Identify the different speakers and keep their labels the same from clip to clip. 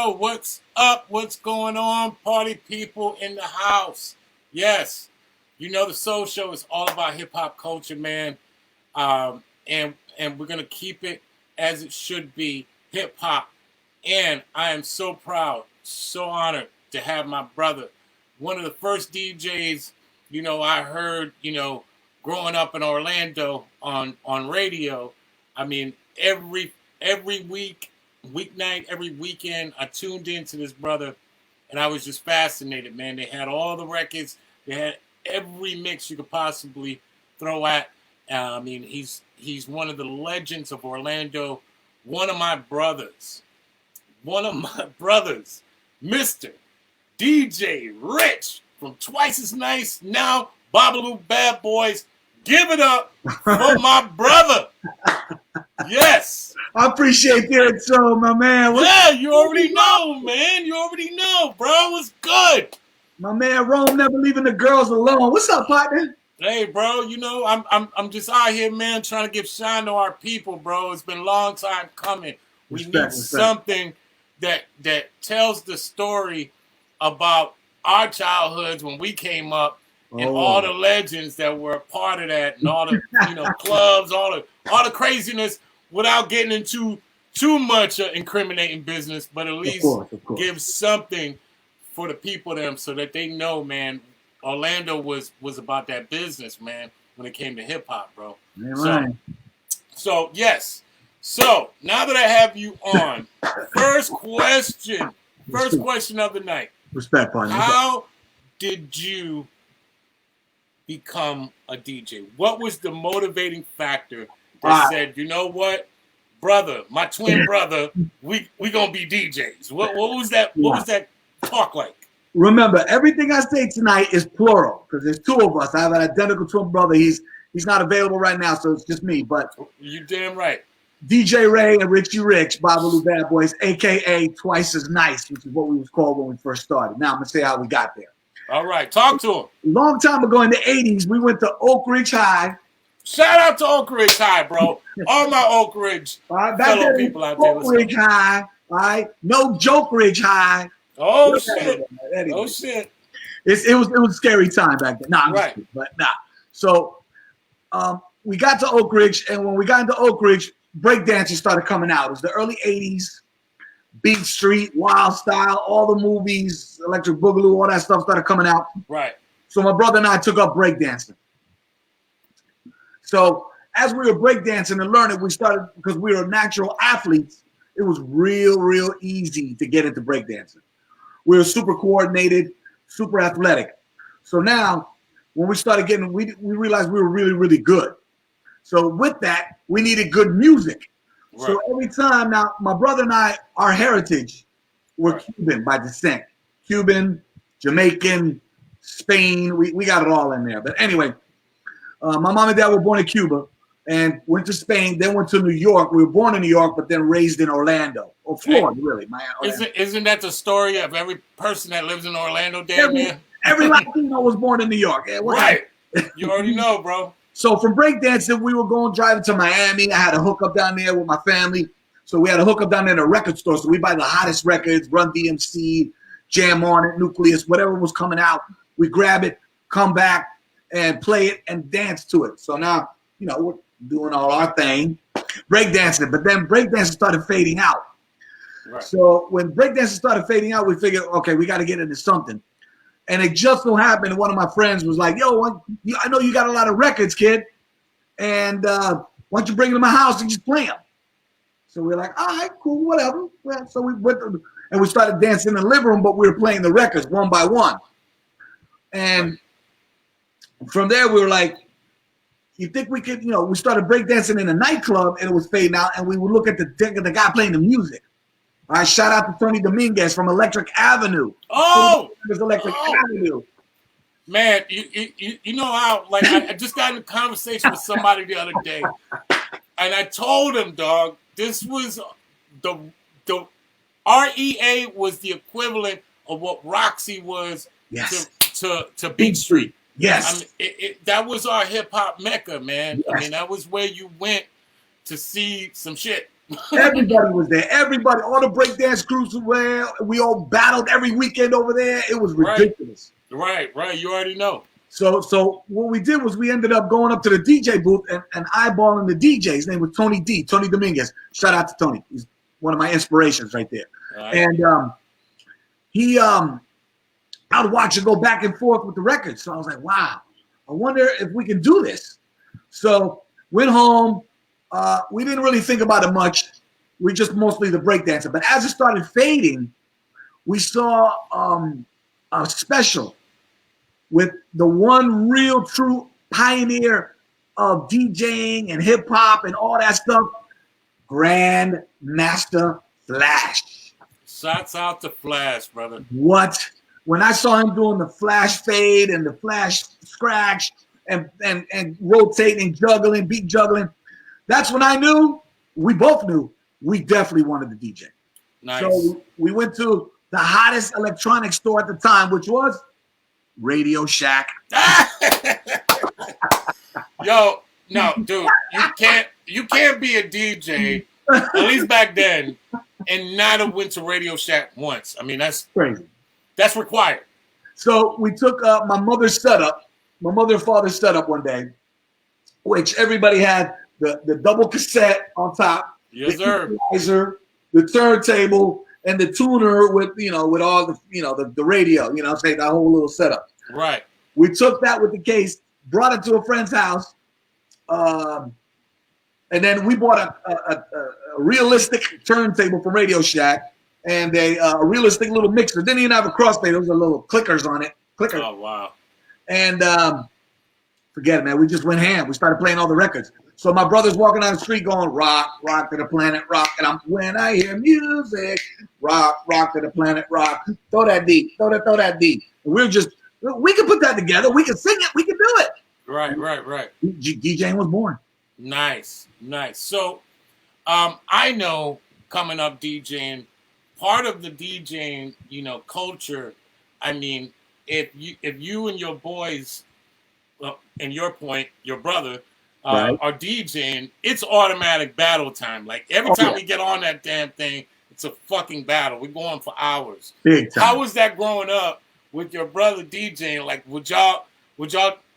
Speaker 1: yo, what's up? What's going on, party people in the house? Yes, you know the Soul Show is all about hip hop culture, man. And we're gonna keep it as it should be, hip hop. And I am so proud, so honored to have my brother, one of the first DJs, I heard, growing up in Orlando on radio. I mean, every weeknight, every weekend, I tuned into this brother, and I was just fascinated, man. They had all the records, they had every mix you could possibly throw at. I mean, he's one of the legends of Orlando. One of my brothers, Mr. DJ Rich from Twice as Nice, now Babalu Bad Boys. Give it up for my brother. Yes.
Speaker 2: I appreciate that, so my man.
Speaker 1: Yeah, you already know, man. You already know, bro. What's good?
Speaker 2: My man Rome never leaving the girls alone. What's up, partner?
Speaker 1: Hey, bro. I'm just out here, man, trying to give shine to our people, bro. It's been a long time coming. We need something that tells the story about our childhoods when we came up, and all the legends that were a part of that, and all the clubs, all the craziness, without getting into too much incriminating business, but at least
Speaker 2: of course.
Speaker 1: give something for the people them so that they know, man, Orlando was about that business, man, when it came to hip hop, bro. So yes. So now that I have you on, first question of the night.
Speaker 2: Respect, partner.
Speaker 1: How did you become a DJ? What was the motivating factor that said, you know what, brother, my twin brother, we gonna be DJs? What was that? What was that talk like?
Speaker 2: Remember, everything I say tonight is plural because there's two of us. I have an identical twin brother. He's not available right now, so it's just me. But
Speaker 1: you damn right.
Speaker 2: DJ Ray and Richie Rich, Babalu Bad Boys, a.k.a. Twice as Nice, which is what we was called when we first started. Now I'm going to say how we got there.
Speaker 1: All right. Talk to him.
Speaker 2: Long time ago in the 80s, we went to Oak Ridge High.
Speaker 1: Shout out to Oak Ridge High, bro. All my Oak Ridge fellow people out there.
Speaker 2: Oak Ridge High, all right? No Joke Ridge High.
Speaker 1: Oh, shit. Anyway. Oh, shit.
Speaker 2: It was a scary time back then. Nah, I'm just kidding, but nah. So we got to Oak Ridge, and when we got into Oak Ridge, breakdancing started coming out. It was the early 80s. Beat Street, Wild Style, all the movies, Electric Boogaloo, all that stuff started coming out.
Speaker 1: Right.
Speaker 2: So my brother and I took up breakdancing. So as we were breakdancing and learning, we started, because we were natural athletes, it was real easy to get into breakdancing. We were super coordinated, super athletic. So now, when we started getting, we realized we were really good. So with that, we needed good music. Right. So every time, now my brother and I, our heritage, were Cuban by descent. Cuban, Jamaican, Spain, we got it all in there. But anyway, my mom and dad were born in Cuba and went to Spain, then went to New York. We were born in New York, but then raised in Orlando, or Florida, really.
Speaker 1: Isn't that the story of every person that lives in Orlando, damn near?
Speaker 2: Every Latino was born in New York. Yeah,
Speaker 1: right. You already know, bro.
Speaker 2: So from breakdancing, we were driving to Miami. I had a hookup down there with my family. So we had a hookup down there in a record store. So we buy the hottest records, Run DMC, Jam On It, Nucleus, whatever was coming out. We grab it, come back, and play it and dance to it. So now, we're doing all our thing, breakdancing. But then breakdancing started fading out. Right. So when breakdancing started fading out, we figured, okay, we got to get into something. And it just so happened that one of my friends was like, yo, I know you got a lot of records, kid. And why don't you bring them to my house and just play them? So we're like, all right, cool, whatever. Well, so we went and we started dancing in the living room, but we were playing the records one by one. And from there, we were like, you think we could, we started breakdancing in a nightclub and it was fading out. And we would look at the guy playing the music. All right, shout out to Tony Dominguez from Electric Avenue.
Speaker 1: Oh,
Speaker 2: Electric Avenue.
Speaker 1: Man, you know how, like, I just got in a conversation with somebody the other day, and I told him, dog, this was the REA was the equivalent of what Roxy was to Beat Street.
Speaker 2: Yes.
Speaker 1: I mean, that was our hip hop mecca, man. Yes. I mean, that was where you went to see some shit.
Speaker 2: Everybody was there. Everybody, all the breakdance crews were there. We all battled every weekend over there. It was ridiculous.
Speaker 1: Right. You already know.
Speaker 2: So what we did was we ended up going up to the DJ booth and eyeballing the DJ. His name was Tony Dominguez. Shout out to Tony. He's one of my inspirations right there. Right. And I would watch it go back and forth with the records. So I was like, wow, I wonder if we can do this. So went home. We didn't really think about it much. We just mostly the breakdancer. But as it started fading, we saw a special with the one real true pioneer of DJing and hip hop and all that stuff, Grand Master Flash.
Speaker 1: Shouts out to Flash, brother.
Speaker 2: What? When I saw him doing the flash fade and the flash scratch and rotating, juggling, beat juggling, that's when I knew, we both knew, we definitely wanted the DJ.
Speaker 1: Nice.
Speaker 2: So we went to the hottest electronic store at the time, which was Radio Shack.
Speaker 1: Yo, no, dude, you can't be a DJ, at least back then, and not have went to Radio Shack once. I mean, that's
Speaker 2: crazy.
Speaker 1: That's required.
Speaker 2: So we took my mother's setup, my mother and father's setup one day, which everybody had the double cassette on top,
Speaker 1: yes,
Speaker 2: the
Speaker 1: sir,
Speaker 2: equalizer, the turntable, and the tuner with all the the radio, I'm saying, that whole little setup.
Speaker 1: Right.
Speaker 2: We took that with the case, brought it to a friend's house, and then we bought a realistic turntable from Radio Shack and a realistic little mixer. Didn't even have a crossfader. There was a little clickers on it. Clickers.
Speaker 1: Oh, wow.
Speaker 2: And forget it, man. We just went ham. We started playing all the records. So my brother's walking down the street going, rock, rock to the planet, rock. And when I hear music, rock, rock to the planet, rock. Throw that D. Throw that D. And we can put that together. We can sing it. We can do it.
Speaker 1: Right.
Speaker 2: DJing was born.
Speaker 1: Nice. So I know coming up DJing, part of the DJing, culture, I mean, if you and your boys, well, in your point, your brother,
Speaker 2: right,
Speaker 1: are DJing, it's automatic battle time. Like every time we get on that damn thing, it's a fucking battle. We're going for hours.
Speaker 2: Big time.
Speaker 1: How was that growing up with your brother DJing? Like, would y'all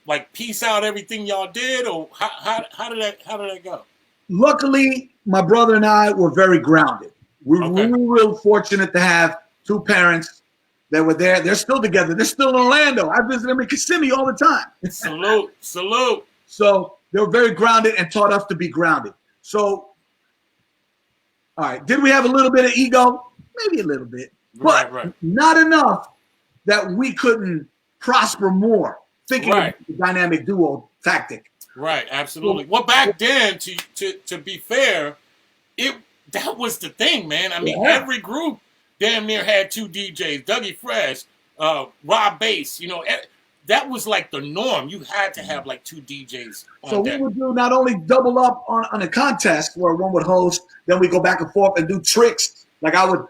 Speaker 1: like piece out everything y'all did, or how did that go? Luckily,
Speaker 2: my brother and I were very grounded. We were real fortunate to have two parents that were there. They're still together. They're still in Orlando. I visit them in Kissimmee all the time.
Speaker 1: Salute.
Speaker 2: So they were very grounded and taught us to be grounded. So, all right, did we have a little bit of ego? Maybe a little bit, but not enough that we couldn't prosper more. Thinking of the dynamic duo tactic.
Speaker 1: Right, absolutely. Well, back then, to be fair, that was the thing, man. I mean, every group damn near had two DJs. Dougie Fresh, Rob Bass. That was like the norm. You had to have like two DJs on
Speaker 2: So
Speaker 1: deck.
Speaker 2: We would do not only double up on a contest where one would host, then we go back and forth and do tricks. Like I would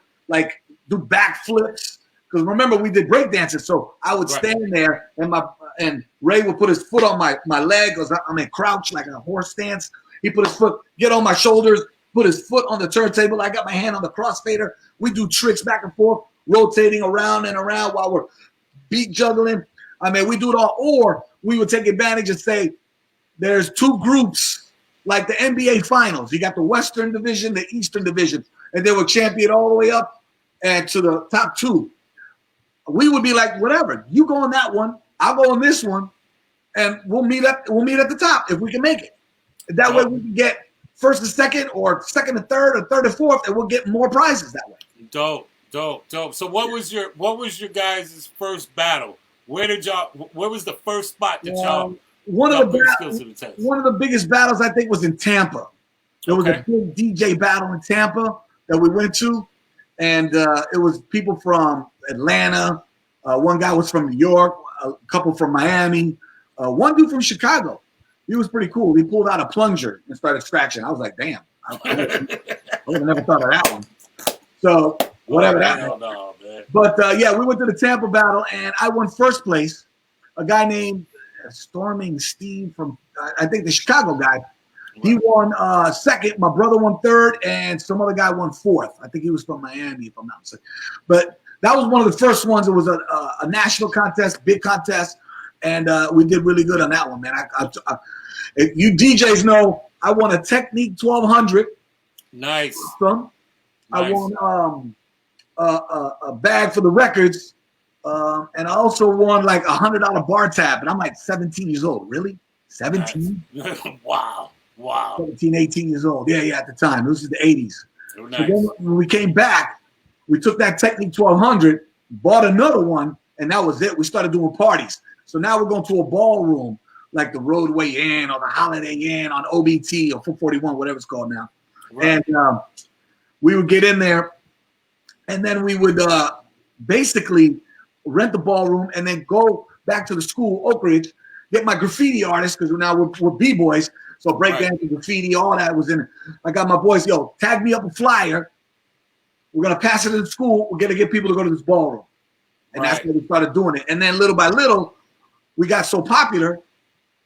Speaker 2: do backflips. Because remember, we did breakdancing, so I would stand there and Ray would put his foot on my leg, because I'm in crouch like a horse stance. He put his foot, get on my shoulders, put his foot on the turntable. I got my hand on the crossfader. We do tricks back and forth, rotating around and around while we're beat juggling. I mean, we do it all. Or we would take advantage and say, there's two groups like the NBA Finals. You got the Western Division, the Eastern Division, and they would champion all the way up and to the top two. We would be like, whatever, you go on that one, I'll go on this one, and we'll meet at the top if we can make it. That way we can get first and second, or second and third, or third and fourth, and we'll get more prizes that way.
Speaker 1: Dope. So what was your guys' first battle? Where was the first spot that y'all
Speaker 2: one of the biggest battles I think was in Tampa. There was a big DJ battle in Tampa that we went to, and it was people from Atlanta. One guy was from New York, a couple from Miami, one dude from Chicago. He was pretty cool. He pulled out a plunger and started scratching. I was like, damn, I would have never thought of that one. So whatever that was. But we went to the Tampa battle, and I won first place. A guy named Storming Steve from, I think, the Chicago guy. He
Speaker 1: Right.
Speaker 2: won second. My brother won third, and some other guy won fourth. I think he was from Miami, if I'm not mistaken. But that was one of the first ones. It was a national contest, big contest, and we did really good on that one, man. If you DJs know, I won a Technique 1200.
Speaker 1: Nice.
Speaker 2: Awesome. I
Speaker 1: Nice.
Speaker 2: won a bag for the records, and I also won like $100 bar tab. And I'm like 17 years old. Really? 17?
Speaker 1: Nice. Wow. Wow.
Speaker 2: 17, 18 years old. Yeah, at the time. This is the 80s.
Speaker 1: Oh,
Speaker 2: So
Speaker 1: nice.
Speaker 2: then when we came back, we took that Technique 1200, bought another one, and that was it. We started doing parties. So now we're going to a ballroom like the Roadway Inn or the Holiday Inn on OBT or 441, whatever it's called now.
Speaker 1: Right.
Speaker 2: And we would get in there, and then we would basically rent the ballroom and then go back to the school, Oak Ridge, get my graffiti artists, because now we're B-boys. So breakdancing, graffiti, all that was in it. I got my boys, yo, tag me up a flyer. We're going to pass it in school. We're going to get people to go to this ballroom. And that's when we started doing it. And then little by little, we got so popular,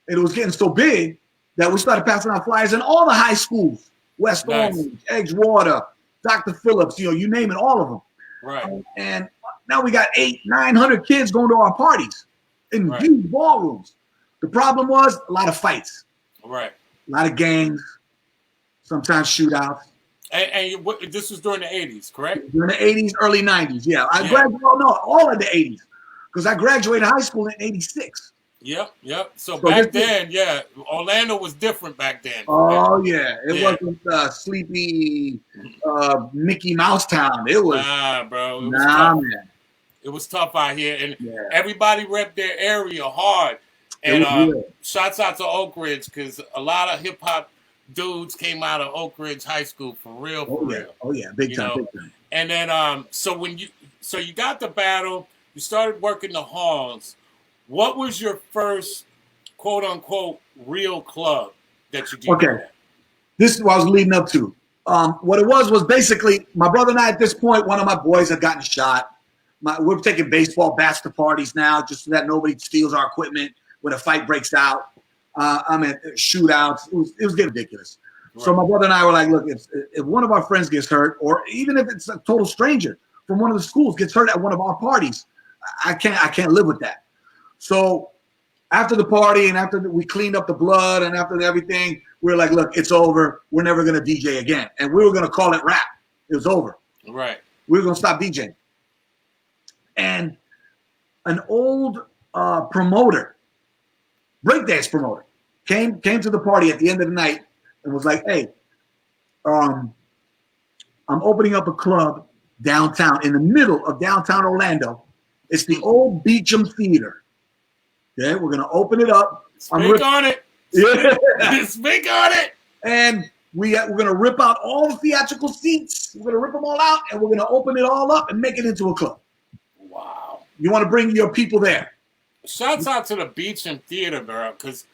Speaker 2: and it was getting so big that we started passing out flyers in all the high schools. West Orange, Edgewater, Dr. Phillips, you name it, all of them.
Speaker 1: Right.
Speaker 2: And now we got 800-900 kids going to our parties in huge ballrooms. The problem was a lot of fights.
Speaker 1: Right.
Speaker 2: A lot of gangs, sometimes shootouts.
Speaker 1: And this was during the 80s, correct?
Speaker 2: During the 80s, early 90s, yeah. I graduated, all of the 80s, because I graduated high school in 86.
Speaker 1: Yep. So back then, Orlando was different back then.
Speaker 2: Oh, yeah. It wasn't sleepy Mickey Mouse town. It was.
Speaker 1: Nah, bro. It was
Speaker 2: tough.
Speaker 1: Man. It was tough out here. And everybody repped their area hard. And shouts out to Oak Ridge, because a lot of hip-hop dudes came out of Oak Ridge High School, for real.
Speaker 2: Oh, yeah. Big time.
Speaker 1: And then, so you got the battle, you started working the halls. What was your first, quote unquote, real club that you did?
Speaker 2: Okay, this is what I was leading up to. What it was basically my brother and I. At this point, one of my boys had gotten shot. We're taking baseball bats to parties now, just so that nobody steals our equipment when a fight breaks out. Shootouts. It was getting ridiculous. Right. So my brother and I were like, look, if one of our friends gets hurt, or even if it's a total stranger from one of the schools gets hurt at one of our parties, I can't live with that. So after the party and after we cleaned up the blood and after everything, we were like, look, it's over. We're never going to DJ again. And we were going to call it rap. It was over.
Speaker 1: Right.
Speaker 2: We were going to stop DJing. And an old promoter, breakdance promoter, came to the party at the end of the night and was like, hey, I'm opening up a club downtown, in the middle of downtown Orlando. It's the old Beecham Theater. Okay, we're gonna open it up.
Speaker 1: Speak on it.
Speaker 2: Yeah.
Speaker 1: Speak on it.
Speaker 2: And we're gonna rip out all the theatrical seats. We're gonna rip them all out, and we're gonna open it all up and make it into a club.
Speaker 1: Wow.
Speaker 2: You want to bring your people there?
Speaker 1: Shouts out to the Beecham Theater, bro. Because,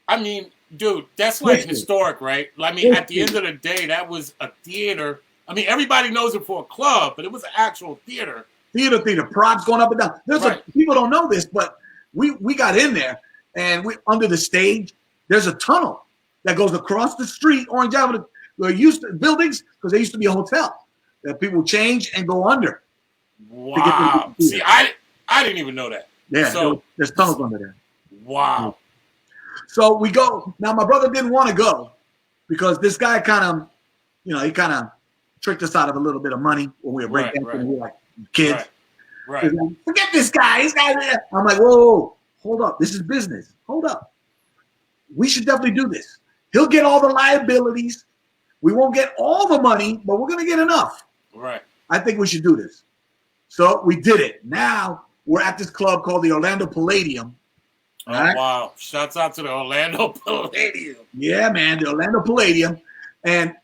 Speaker 1: I mean, dude, that's like historic, right? I mean, at the end of the day, that was a theater. I mean, everybody knows it for a club, but it was an actual theater.
Speaker 2: Theater. Props going up and down. People don't know this, but we got in there, and we under the stage. There's a tunnel that goes across the street, Orange Avenue. There used to buildings, because there used to be a hotel that people change and go under.
Speaker 1: Wow. See, I didn't even know that.
Speaker 2: Yeah. So there's tunnels under there.
Speaker 1: Wow.
Speaker 2: So we go. Now my brother didn't want to go because this guy kind of, he kind of tricked us out of a little bit of money when we were breaking. We were like kids.
Speaker 1: Right.
Speaker 2: Like, forget this guy. This guy's there. I'm like, whoa, hold up. This is business. Hold up. We should definitely do this. He'll get all the liabilities. We won't get all the money, but we're going to get enough.
Speaker 1: Right.
Speaker 2: I think we should do this. So we did it. Now we're at this club called the Orlando Palladium.
Speaker 1: Oh, right? Wow. Shouts out to the Orlando Palladium.
Speaker 2: Yeah, man, the Orlando Palladium. And,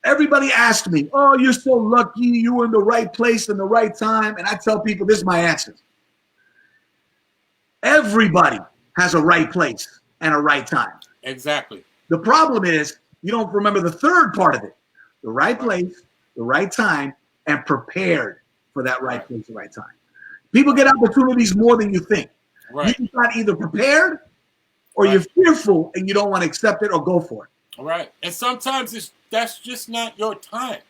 Speaker 2: everybody asked me, oh, you're so lucky. You were in the right place in the right time. And I tell people, this is my answer. Everybody has a right place and a right time.
Speaker 1: Exactly.
Speaker 2: The problem is you don't remember the third part of it. The right place, the right time, and prepared for that right place, the right time. People get opportunities more than you think.
Speaker 1: Right.
Speaker 2: You're not either prepared or you're fearful and you don't want to accept it or go for it.
Speaker 1: Right. And sometimes that's just not your time.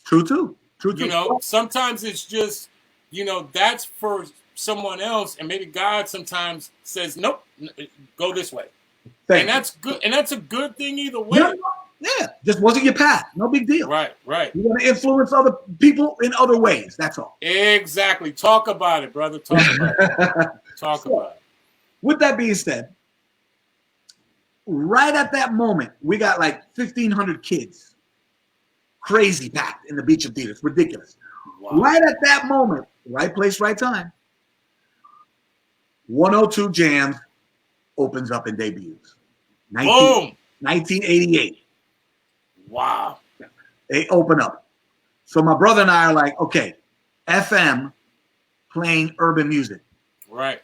Speaker 2: True too.
Speaker 1: You know, sometimes it's just, you know, that's for someone else, and maybe God sometimes says, nope, go this way. And that's good. And that's a good thing either way.
Speaker 2: Yeah, just wasn't your path. No big deal.
Speaker 1: Right.
Speaker 2: You want to influence other people in other ways. That's all.
Speaker 1: Exactly. Talk about it, brother. Talk about it. Talk about it.
Speaker 2: With that being said, right at that moment, we got like 1,500 kids. Crazy packed in the Beach of Theater. It's ridiculous. Wow. Right at that moment, right place, right time, 102 Jams opens up and debuts.
Speaker 1: Boom!
Speaker 2: 1988.
Speaker 1: Wow.
Speaker 2: They open up. So my brother and I are like, okay, FM playing urban music.
Speaker 1: Right.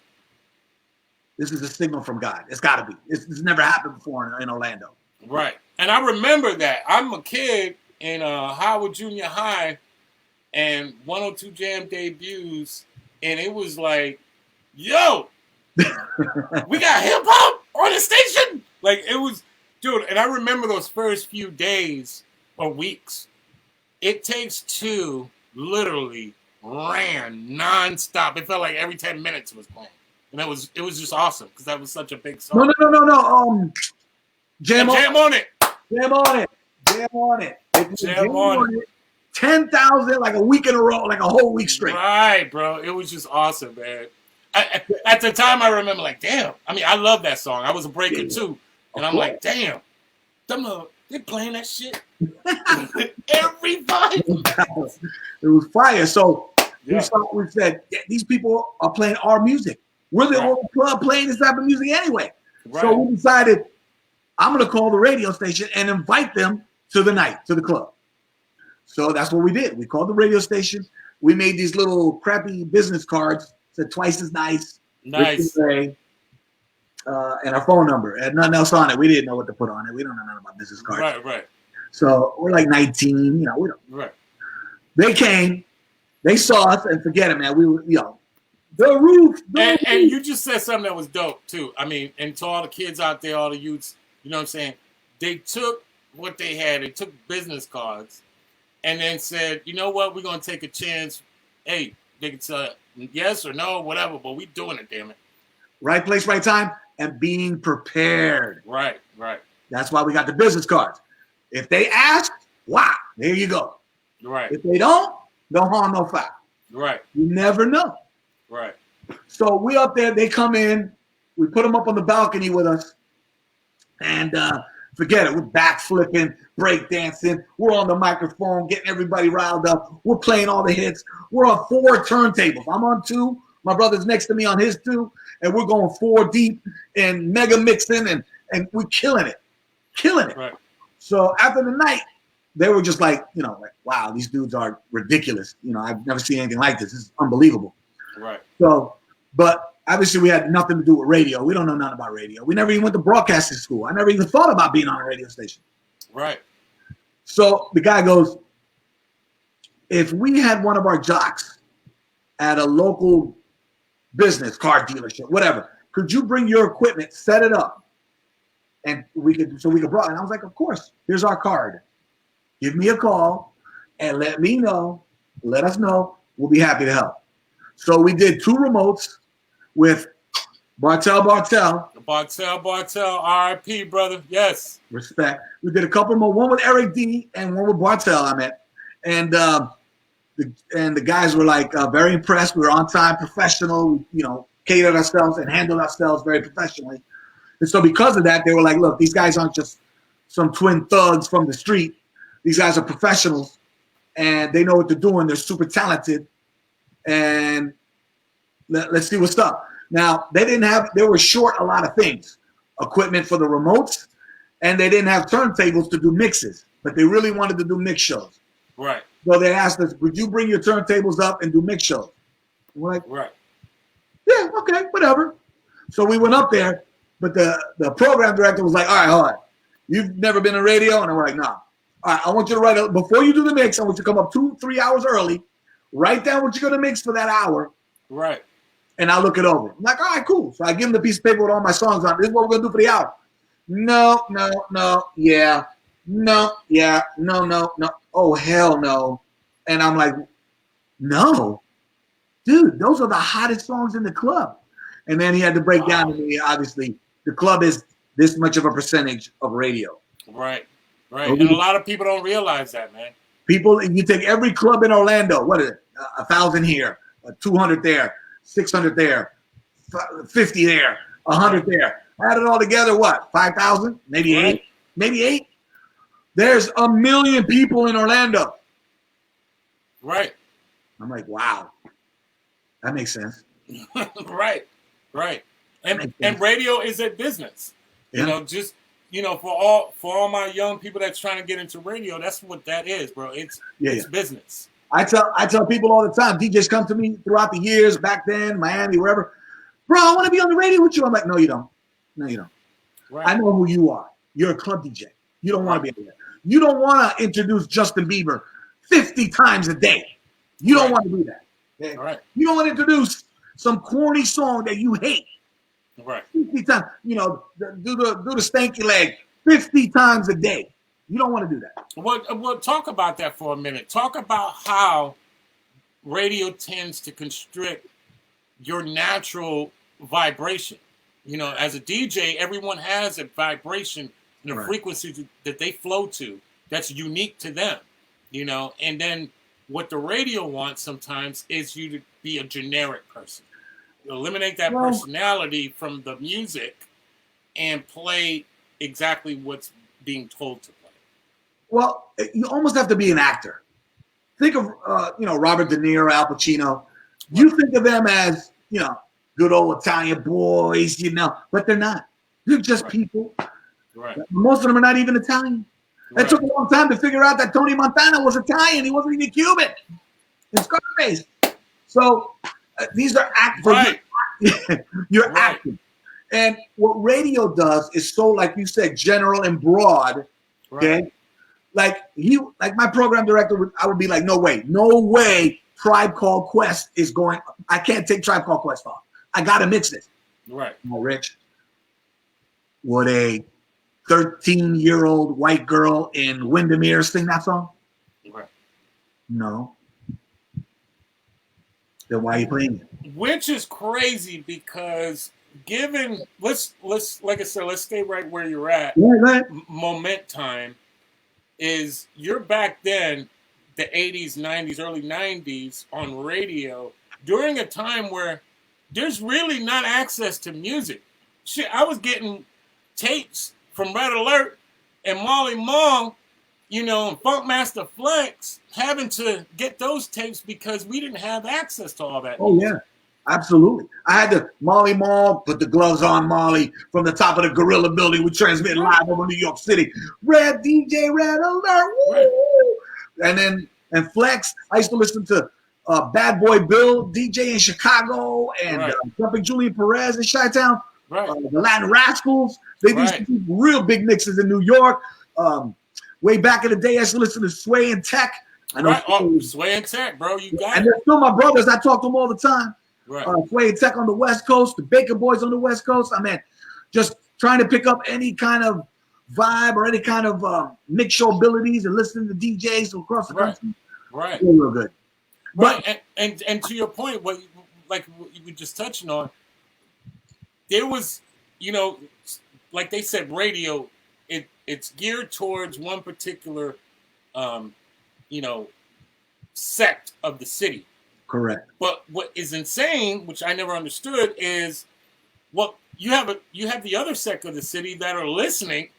Speaker 2: This is a signal from God. It's got to be. This never happened before in Orlando.
Speaker 1: Right. And I remember that. I'm a kid in Howard Junior High, and 102 Jam debuts, and it was like, yo, we got hip hop on the station. Like, it was, dude. And I remember those first few days or weeks. It Takes Two literally ran nonstop. It felt like every 10 minutes was playing, and it was just awesome because that was such a big song.
Speaker 2: No. Jam
Speaker 1: on it.
Speaker 2: Jam on it. Jam on it. Jam on it. 10,000 like a week in a row, like a whole week straight.
Speaker 1: Right, bro. It was just awesome, man. At the time, I remember like, damn. I mean, I love that song. I was a breaker too, and I'm like, damn. They playing that shit every time.
Speaker 2: It was fire. So we said, these people are playing our music. We're the only club playing this type of music anyway. Right. So we decided, I'm going to call the radio station and invite them to the night, to the club. So that's what we did. We called the radio station. We made these little crappy business cards, said twice as nice.
Speaker 1: Nice.
Speaker 2: And our phone number. And nothing else on it. We didn't know what to put on it. We don't know nothing about business cards.
Speaker 1: Right.
Speaker 2: So we're like 19, we don't.
Speaker 1: Right.
Speaker 2: They came, they saw us, and forget it, man. We were, the roof.
Speaker 1: And you just said something that was dope, too. I mean, and to all the kids out there, all the youths, you know what I'm saying? They took what they had. They took business cards and then said, you know what? We're going to take a chance. Hey, they can say yes or no, whatever, but we doing it, damn it.
Speaker 2: Right place, right time, and being prepared.
Speaker 1: Right.
Speaker 2: That's why we got the business cards. If they ask, wow, there you go.
Speaker 1: Right.
Speaker 2: If they don't, no harm, no foul.
Speaker 1: Right.
Speaker 2: You never know.
Speaker 1: Right.
Speaker 2: So we up there, they come in, we put them up on the balcony with us, and forget it, we're backflipping, breakdancing, we're on the microphone, getting everybody riled up, we're playing all the hits, we're on 4 turntables. I'm on 2, my brother's next to me on his 2, and we're going 4 deep and mega mixing, and we're killing it.
Speaker 1: Right.
Speaker 2: So after the night, they were just like, wow, these dudes are ridiculous. I've never seen anything like this. This is unbelievable.
Speaker 1: Right.
Speaker 2: So, but obviously we had nothing to do with radio. We don't know nothing about radio. We never even went to broadcasting school. I never even thought about being on a radio station.
Speaker 1: Right.
Speaker 2: So the guy goes, if we had one of our jocks at a local business, car dealership, whatever, could you bring your equipment, set it up, and we could broadcast? And I was like, of course. Here's our card. Give me a call and let us know. We'll be happy to help. So we did 2 remotes with Bartel.
Speaker 1: Bartel, R.I.P., brother. Yes.
Speaker 2: Respect. We did a couple more. One with Eric D. and one with Bartel, And the guys were like very impressed. We were on time, professional, catered ourselves and handled ourselves very professionally. And so because of that, they were like, look, these guys aren't just some twin thugs from the street. These guys are professionals, and they know what they're doing. They're super talented, and let's see what's up. Now, they were short a lot of things, equipment for the remotes, and they didn't have turntables to do mixes, but they really wanted to do mix shows.
Speaker 1: Right.
Speaker 2: So they asked us, would you bring your turntables up and do mix shows? And we're like,
Speaker 1: right.
Speaker 2: Yeah, okay, whatever. So we went up there, but the program director was like, all right, hold on. You've never been on radio? And we're like, no. All right, I want you to before you do the mix, I want you to come up 2-3 hours early, write down what you're going to mix for that hour.
Speaker 1: Right.
Speaker 2: And I look it over. I'm like, all right, cool. So I give him the piece of paper with all my songs on. This is what we're gonna do for the hour. No, yeah, no, yeah, no. Oh hell no. And I'm like, no, dude, those are the hottest songs in the club. And then he had to break down to me, obviously, the club is this much of a percentage of radio.
Speaker 1: Right. And a lot of people don't realize that, man.
Speaker 2: People, you take every club in Orlando, what is it? 1,000 here, 200 there, 600 there, 50 there, 100 there. Add it all together, what? 5,000? Maybe eight? Maybe eight? There's 1 million people in Orlando.
Speaker 1: Right.
Speaker 2: I'm like, wow. That makes sense.
Speaker 1: Right. And radio is a business.
Speaker 2: Yeah.
Speaker 1: You know, just for all my young people that's trying to get into radio, that's what that is, bro. It's business. I
Speaker 2: tell people all the time, DJs come to me throughout the years, back then, Miami, wherever. Bro, I want to be on the radio with you. I'm like, no, you don't. Right. I know who you are. You're a club DJ. You don't want to be on there. You don't want to introduce Justin Bieber 50 times a day. You don't want to do that. Okay?
Speaker 1: Right.
Speaker 2: You don't want to introduce some corny song that you hate.
Speaker 1: Right.
Speaker 2: 50 times. Do the stanky leg 50 times a day. You don't want to do that.
Speaker 1: Well, talk about that for a minute. Talk about how radio tends to constrict your natural vibration. As a DJ, everyone has a vibration and a frequency that they flow to that's unique to them, and then what the radio wants sometimes is you to be a generic person. Eliminate that personality from the music and play exactly what's being told to play.
Speaker 2: Well, you almost have to be an actor. Think of, Robert De Niro, Al Pacino. You think of them as, good old Italian boys, but they're not. They're just people.
Speaker 1: Right.
Speaker 2: Most of them are not even Italian. It took a long time to figure out that Tony Montana was Italian. He wasn't even Cuban. It's Scarface. So these are actors.
Speaker 1: Right.
Speaker 2: You're acting. And what radio does is so, like you said, general and broad. Okay. Like my program director, I would be like, no way Tribe Called Quest is going. I can't take Tribe Called Quest off. I got to mix this.
Speaker 1: Right.
Speaker 2: Oh, Rich, would a 13-year-old white girl in Windermere sing that song?
Speaker 1: Right.
Speaker 2: No. Then why are you playing it?
Speaker 1: Which is crazy because let's like I said, let's stay right where you're at.
Speaker 2: Yeah, right.
Speaker 1: Moment time is you're back then, the 80s, 90s, early 90s on radio during a time where there's really not access to music. Shit, I was getting tapes from Red Alert and Molly Mong, and Funkmaster Flex, having to get those tapes because we didn't have access to all that.
Speaker 2: Oh, music. Yeah. Absolutely. I had to Molly Mall, put the gloves on Molly from the top of the Gorilla building. We transmit live over New York City. Red DJ, Red Alert. Woo!
Speaker 1: Right.
Speaker 2: And Flex. I used to listen to Bad Boy Bill, DJ in Chicago, and Jumping Julian Perez in Chi-Town.
Speaker 1: Right.
Speaker 2: The Latin Rascals. They used to do real big mixes in New York. Way back in the day, I used to listen to Sway and Tech. I know
Speaker 1: Sway and Tech, bro. You got it.
Speaker 2: And they're still my brothers. I talk to them all the time.
Speaker 1: Right.
Speaker 2: Sway and Tech on the West Coast, the Baker Boys on the West Coast. I mean, just trying to pick up any kind of vibe or any kind of mix show abilities and listening to DJs across the country.
Speaker 1: Right.
Speaker 2: Real good.
Speaker 1: Right. But, and to your point, what you were just touching on, there was, like they said, radio, it's geared towards one particular, sect of the city.
Speaker 2: Correct.
Speaker 1: But what is insane, which I never understood, is what you have the other sect of the city that are listening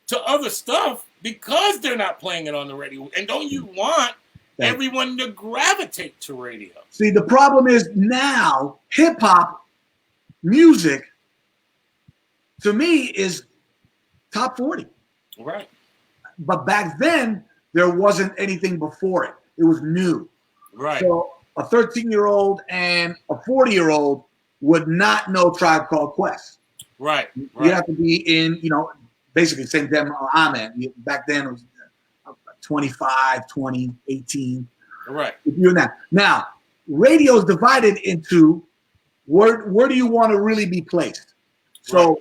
Speaker 1: to other stuff because they're not playing it on the radio. And don't you want everyone to gravitate to radio?
Speaker 2: See, the problem is now hip hop music to me is top 40.
Speaker 1: Right.
Speaker 2: But back then there wasn't anything before it. It was new.
Speaker 1: Right.
Speaker 2: So a 13-year-old and a 40-year-old would not know Tribe Called Quest.
Speaker 1: Right.
Speaker 2: You have to be in, basically the same time I'm at. Back then it was 25, 20, 18.
Speaker 1: Right.
Speaker 2: If you're that. Now, radio is divided into Where do you want to really be placed? So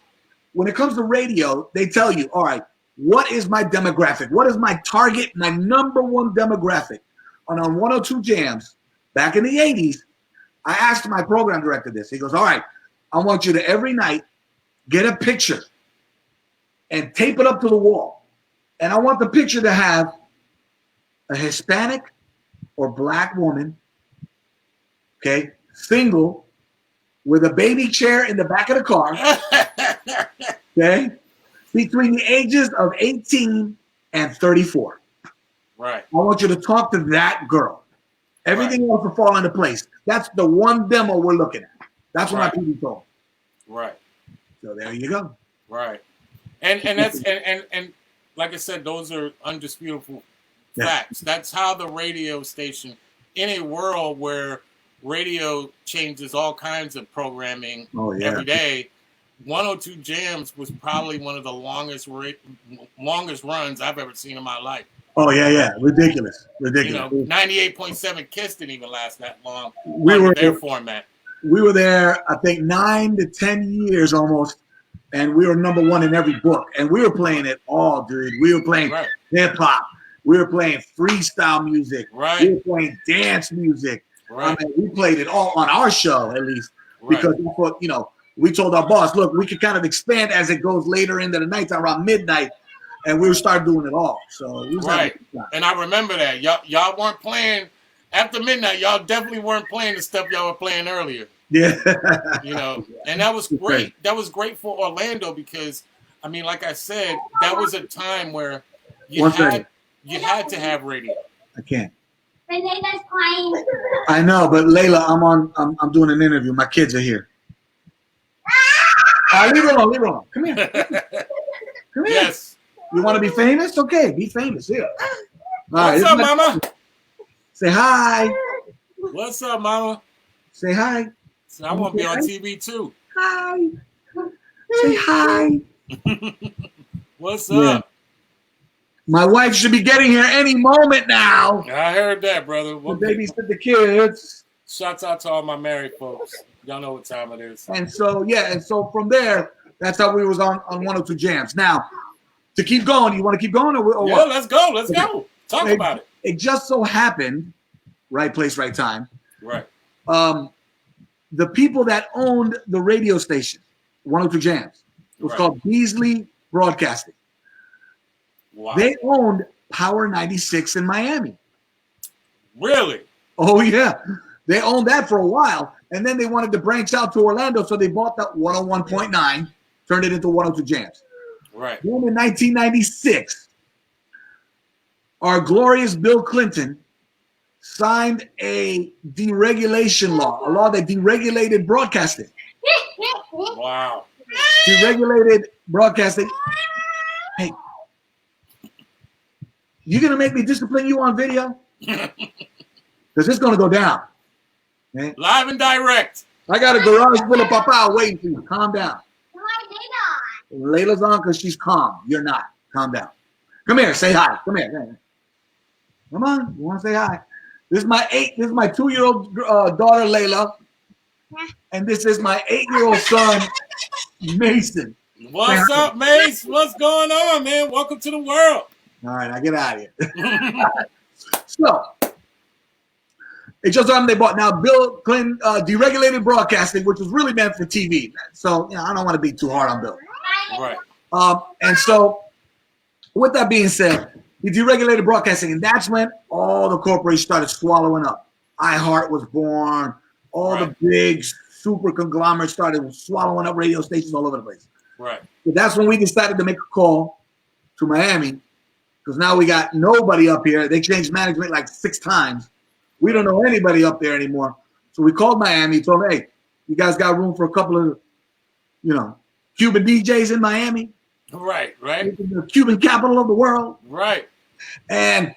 Speaker 2: when it comes to radio, they tell you, all right, what is my demographic? What is my target, my number one demographic? And on 102 Jams, back in the 80s, I asked my program director this. He goes, all right, I want you to every night get a picture and tape it up to the wall. And I want the picture to have a Hispanic or black woman, okay, single, with a baby chair in the back of the car, okay, between the ages of 18 and 34.
Speaker 1: Right.
Speaker 2: I want you to talk to that girl. Everything else will fall into place. That's the one demo we're looking at. That's what my people told.
Speaker 1: Right.
Speaker 2: So there you go.
Speaker 1: Right. And that's and like I said, those are undisputable facts. That's how the radio station, in a world where radio changes all kinds of programming every day, 102 Jams was probably one of the longest runs I've ever seen in my life.
Speaker 2: Oh yeah, ridiculous.
Speaker 1: You know, 98.7 Kiss didn't even last that long.
Speaker 2: We were
Speaker 1: their format.
Speaker 2: We were there, I think, 9 to 10 years almost, and we were number one in every book. And we were playing it all, dude. We were playing hip hop. We were playing freestyle music.
Speaker 1: Right.
Speaker 2: We were playing dance music.
Speaker 1: Right.
Speaker 2: I mean, we played it all on our show, at least, because we thought, you know, we told our boss, look, we could kind of expand as it goes later into the night, around midnight, and we would start doing it all. So we was
Speaker 1: and I remember that y'all weren't playing after midnight. Y'all definitely weren't playing the stuff y'all were playing earlier.
Speaker 2: Yeah,
Speaker 1: you know, and that was great. That was great for Orlando because, I mean, like I said, that was a time where you had to have radio.
Speaker 2: I can't. Layla's crying. I know, but Layla, I'm doing an interview. My kids are here. Leave her alone. Come here. Come here.
Speaker 1: Yes.
Speaker 2: You want to be famous? Okay, be famous. Here.
Speaker 1: What's up, Mama?
Speaker 2: Say hi.
Speaker 1: What's up, Mama?
Speaker 2: Say hi.
Speaker 1: So I want to be on TV too.
Speaker 2: Hi. Say hi.
Speaker 1: What's up?
Speaker 2: My wife should be getting here any moment now.
Speaker 1: I heard that, brother.
Speaker 2: The babysit the kids.
Speaker 1: Shouts out to all my married folks. Y'all know what time it is.
Speaker 2: And so from there, that's how we was on 102 Jams. Now, to keep going, you want to keep going or what?
Speaker 1: Yeah, let's go. Let's go. Talk about it.
Speaker 2: It just so happened, right place, right time.
Speaker 1: Right.
Speaker 2: The people that owned the radio station, 102 Jams, it was called Beasley Broadcasting.
Speaker 1: Wow.
Speaker 2: They owned Power 96 in Miami.
Speaker 1: Really?
Speaker 2: Oh, yeah. They owned that for a while, and then they wanted to branch out to Orlando, so they bought that 101.9, turned it into 102 Jams.
Speaker 1: Right.
Speaker 2: Then in 1996, our glorious Bill Clinton signed a deregulation law, a law that deregulated broadcasting.
Speaker 1: Wow.
Speaker 2: Deregulated broadcasting. Hey, you going to make me discipline you on video? Because it's going to go down. Okay?
Speaker 1: Live and direct.
Speaker 2: I got a garage full of papa waiting for you. Calm down. Layla's on because she's calm. You're not. Calm down. Come here. Say hi. Come here. Come on. You want to say hi? This is my 2-year-old daughter, Layla. And this is my 8-year-old son, Mason.
Speaker 1: What's up, Mace? What's going on, man? Welcome to the world.
Speaker 2: All right, I get out of here. So, it just happened they bought. Now, Bill Clinton deregulated broadcasting, which was really meant for TV. So, I don't want to be too hard on Bill.
Speaker 1: Right.
Speaker 2: And so, with that being said, he deregulated broadcasting, and that's when all the corporations started swallowing up. iHeart was born. All the big super conglomerates started swallowing up radio stations all over the place.
Speaker 1: Right.
Speaker 2: So that's when we decided to make a call to Miami, because now we got nobody up here. They changed management like 6 times. We don't know anybody up there anymore. So we called Miami, told them, hey, you guys got room for a couple of, Cuban DJs in Miami?
Speaker 1: Right.
Speaker 2: The Cuban capital of the world.
Speaker 1: Right.
Speaker 2: And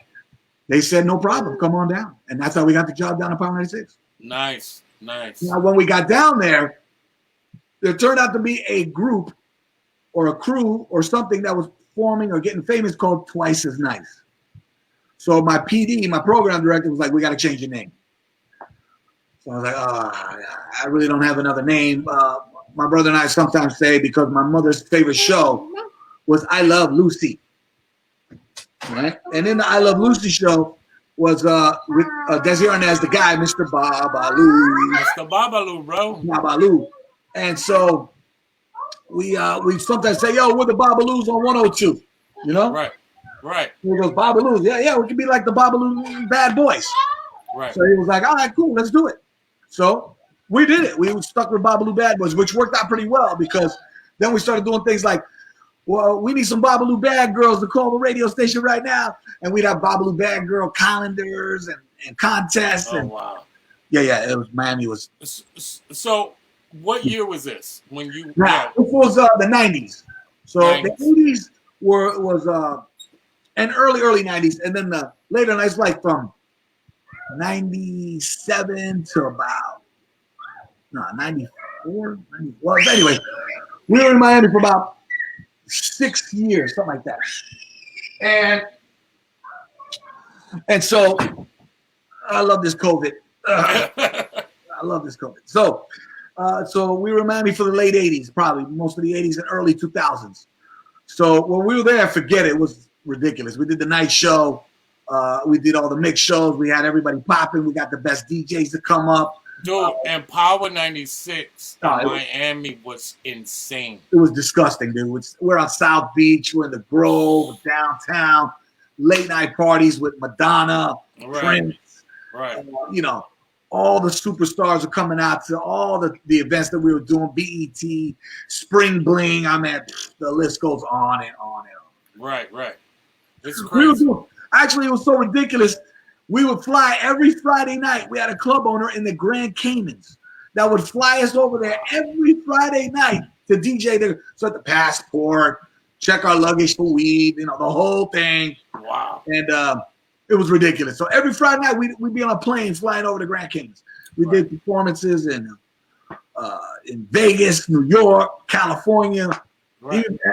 Speaker 2: they said, no problem, come on down. And that's how we got the job down at Power 96.
Speaker 1: Nice.
Speaker 2: Now, when we got down there turned out to be a group or a crew or something that was forming or getting famous called Twice as Nice. So my PD, my program director, was like, we got to change your name. So I was like, I really don't have another name. My brother and I sometimes say, because my mother's favorite show was I Love Lucy. Right? And in the I Love Lucy show was with Desi Arnaz, the guy, Mr. Babalu.
Speaker 1: Mr. Babalu, bro.
Speaker 2: Babalu. And so we sometimes say, yo, we're the Babalus on 102. You know?
Speaker 1: Right. Right.
Speaker 2: He goes, Babalus. Yeah, we could be like the Babalu Bad Boys.
Speaker 1: Right.
Speaker 2: So he was like, all right, cool, let's do it. So we did it. We were stuck with Babalu Bad Boys, which worked out pretty well because then we started doing things like, well, we need some Babalu Bad Girls to call the radio station right now. And we'd have Babalu Bad Girl calendars and contests.
Speaker 1: Oh,
Speaker 2: and
Speaker 1: wow.
Speaker 2: Yeah, it was Miami was.
Speaker 1: So what year was this when you?
Speaker 2: Now, it was the 90s. So 90s. The 80s was and early 90s, and then the later 90s, like from 97 to about 94. Well, anyway, we were in Miami for about 6 years, something like that. And so I love this COVID. I love this COVID. So we were in Miami for the late 80s, probably most of the 80s and early 2000s. So when we were there, forget it. It was ridiculous. We did the night show. We did all the mixed shows. We had everybody popping. We got the best DJs to come up.
Speaker 1: Dude, and Power 96 in Miami was insane.
Speaker 2: It was disgusting, dude. We're on South Beach. We're in the Grove, downtown. Late night parties with Madonna, Prince.
Speaker 1: Right.
Speaker 2: You know, all the superstars are coming out to all the events that we were doing. BET, Spring Bling. I mean, the list goes on and on and on.
Speaker 1: Right. It's crazy.
Speaker 2: Actually, it was so ridiculous. We would fly every Friday night. We had a club owner in the Grand Caymans that would fly us over there every Friday night to DJ there. So at the passport, check our luggage for weed, you know, the whole thing.
Speaker 1: Wow.
Speaker 2: And it was ridiculous. So every Friday night, we'd be on a plane flying over the Grand Caymans. We did performances in Vegas, New York, California,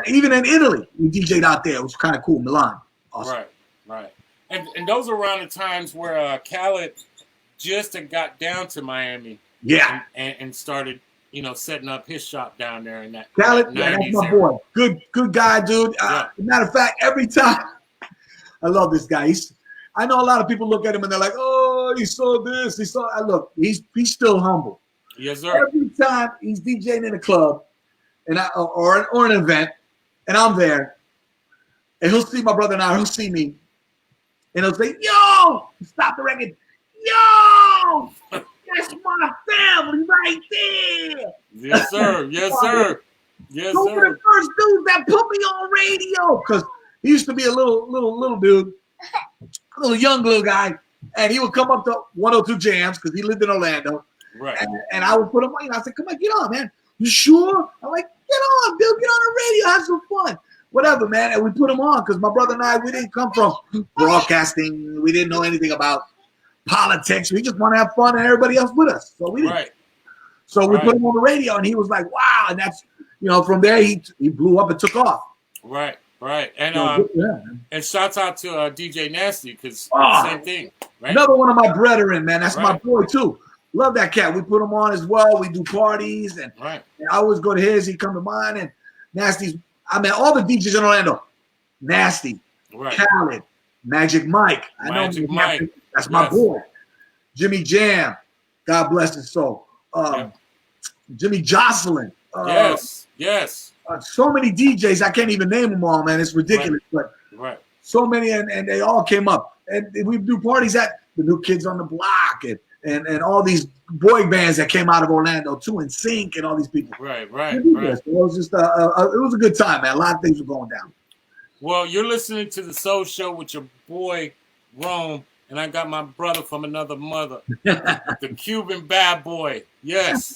Speaker 2: even in Italy. We DJ'd out there. It was kind of cool. Milan. Awesome.
Speaker 1: Right. And those are around the times where Khaled just got down to Miami.
Speaker 2: Yeah.
Speaker 1: And started, you know, setting up his shop down there in that.
Speaker 2: Khaled, that's my boy. Good guy, dude. Matter of fact, every time, I love this guy. I know a lot of people look at him and they're like, oh, he saw this. Look, he's still humble.
Speaker 1: Yes, sir.
Speaker 2: Every time he's DJing in a club or an event, and I'm there, and he'll see my brother and he'll see me, and he'll say, yo, stop the record. Yo, that's my family right there.
Speaker 1: Yes, sir. Yes, sir. Yes,
Speaker 2: Those
Speaker 1: sir.
Speaker 2: were the first dudes that put me on radio. Because he used to be a little dude, a little guy, and he would come up to 102 Jams because he lived in Orlando.
Speaker 1: Right.
Speaker 2: And I would put him on. I said, come on, get on, man. You sure? I'm like, get on, dude. Get on the radio. Have some fun. Whatever, man. And we put him on because my brother and I, we didn't come from broadcasting. We didn't know anything about politics. We just want to have fun and everybody else with us. So we didn't.
Speaker 1: Right.
Speaker 2: So we put him on the radio and he was like, wow. And that's, you know, from there he blew up and took off.
Speaker 1: Right. And and shouts out to DJ Nasty because same thing. Right?
Speaker 2: Another one of my brethren, man. That's my boy too. Love that cat. We put him on as well. We do parties and I always go to his. He come to mine and Nasty's. I mean, all the DJs in Orlando, Nasty, Khaled, Magic Mike.
Speaker 1: Magic Mike.
Speaker 2: That's my boy. Jimmy Jam. God bless his soul. Jimmy Jocelyn.
Speaker 1: Yes.
Speaker 2: So many DJs. I can't even name them all, man. It's ridiculous. But so many, and they all came up. And we do parties at the New Kids on the Block and all these boy bands that came out of Orlando too, and Sync and all these people.
Speaker 1: Right.
Speaker 2: It was just it was a good time, man. A lot of things were going down.
Speaker 1: Well, you're listening to the Soul Show with your boy Rome, and I got my brother from another mother, the Cuban bad boy. Yes,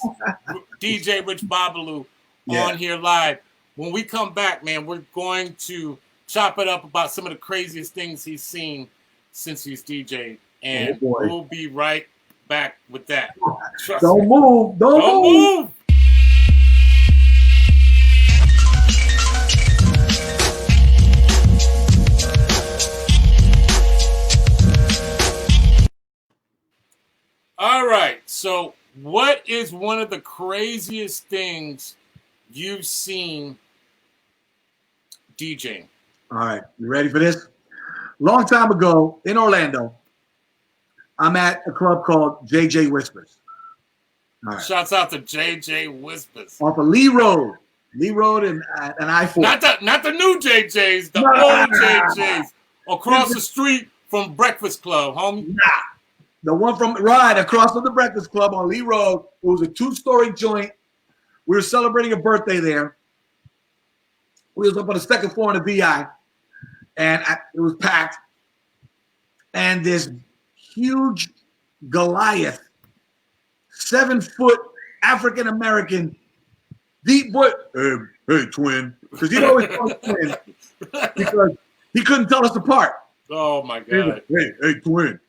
Speaker 1: DJ Rich Babalu on here live. When we come back, man, we're going to chop it up about some of the craziest things he's seen since he's DJed, and we'll be right back with that.
Speaker 2: Don't move. Don't move.
Speaker 1: All right. So, what is one of the craziest things you've seen DJing?
Speaker 2: All right, you ready for this? Long time ago in Orlando, I'm at a club called JJ Whispers.
Speaker 1: All right. Shouts out to JJ Whispers.
Speaker 2: Off of Lee Road and I-4.
Speaker 1: Not the new JJs, the old JJs across the street from Breakfast Club, homie.
Speaker 2: Nah. The one from right across from the Breakfast Club on Lee Road. It was a 2-story joint. We were celebrating a birthday there. We was up on the second floor in the VI, and it was packed. And this huge Goliath, 7-foot African American, deep voice. Hey, twin, because he'd always call us twin because he couldn't tell us apart.
Speaker 1: Oh my God!
Speaker 2: Hey, twin.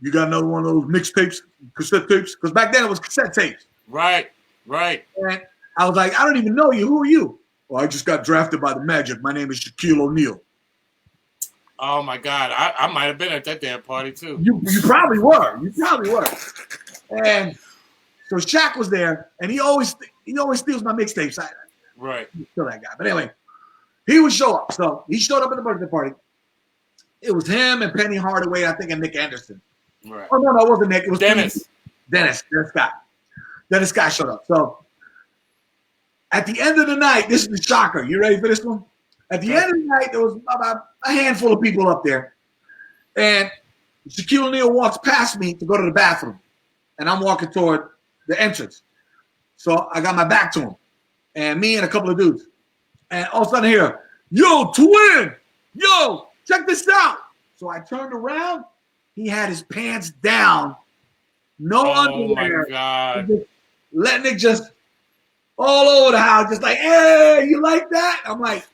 Speaker 2: You got another one of those mixtapes, cassette tapes? Because back then it was cassette tapes.
Speaker 1: Right.
Speaker 2: And I was like, I don't even know you. Who are you? Well, I just got drafted by the Magic. My name is Shaquille O'Neal.
Speaker 1: Oh my God. I might have been at that damn party too.
Speaker 2: You probably were. And so Shaq was there, and he always steals my mixtapes.
Speaker 1: Right.
Speaker 2: Still that guy. But anyway, he would show up. So he showed up at the birthday party. It was him and Penny Hardaway, I think, and Nick Anderson.
Speaker 1: Right.
Speaker 2: Oh, no, it wasn't Nick. It was
Speaker 1: Dennis.
Speaker 2: Dennis Scott. Dennis Scott showed up. So at the end of the night, this is the shocker. You ready for this one? At the end of the night, there was about a handful of people up there. And Shaquille O'Neal walks past me to go to the bathroom. And I'm walking toward the entrance. So I got my back to him. And me and a couple of dudes. And all of a sudden I hear, yo, twin! Yo, check this out. So I turned around. He had his pants down. No underwear.
Speaker 1: Oh, my God.
Speaker 2: Just letting it just all over the house. Just like, hey, you like that? I'm like,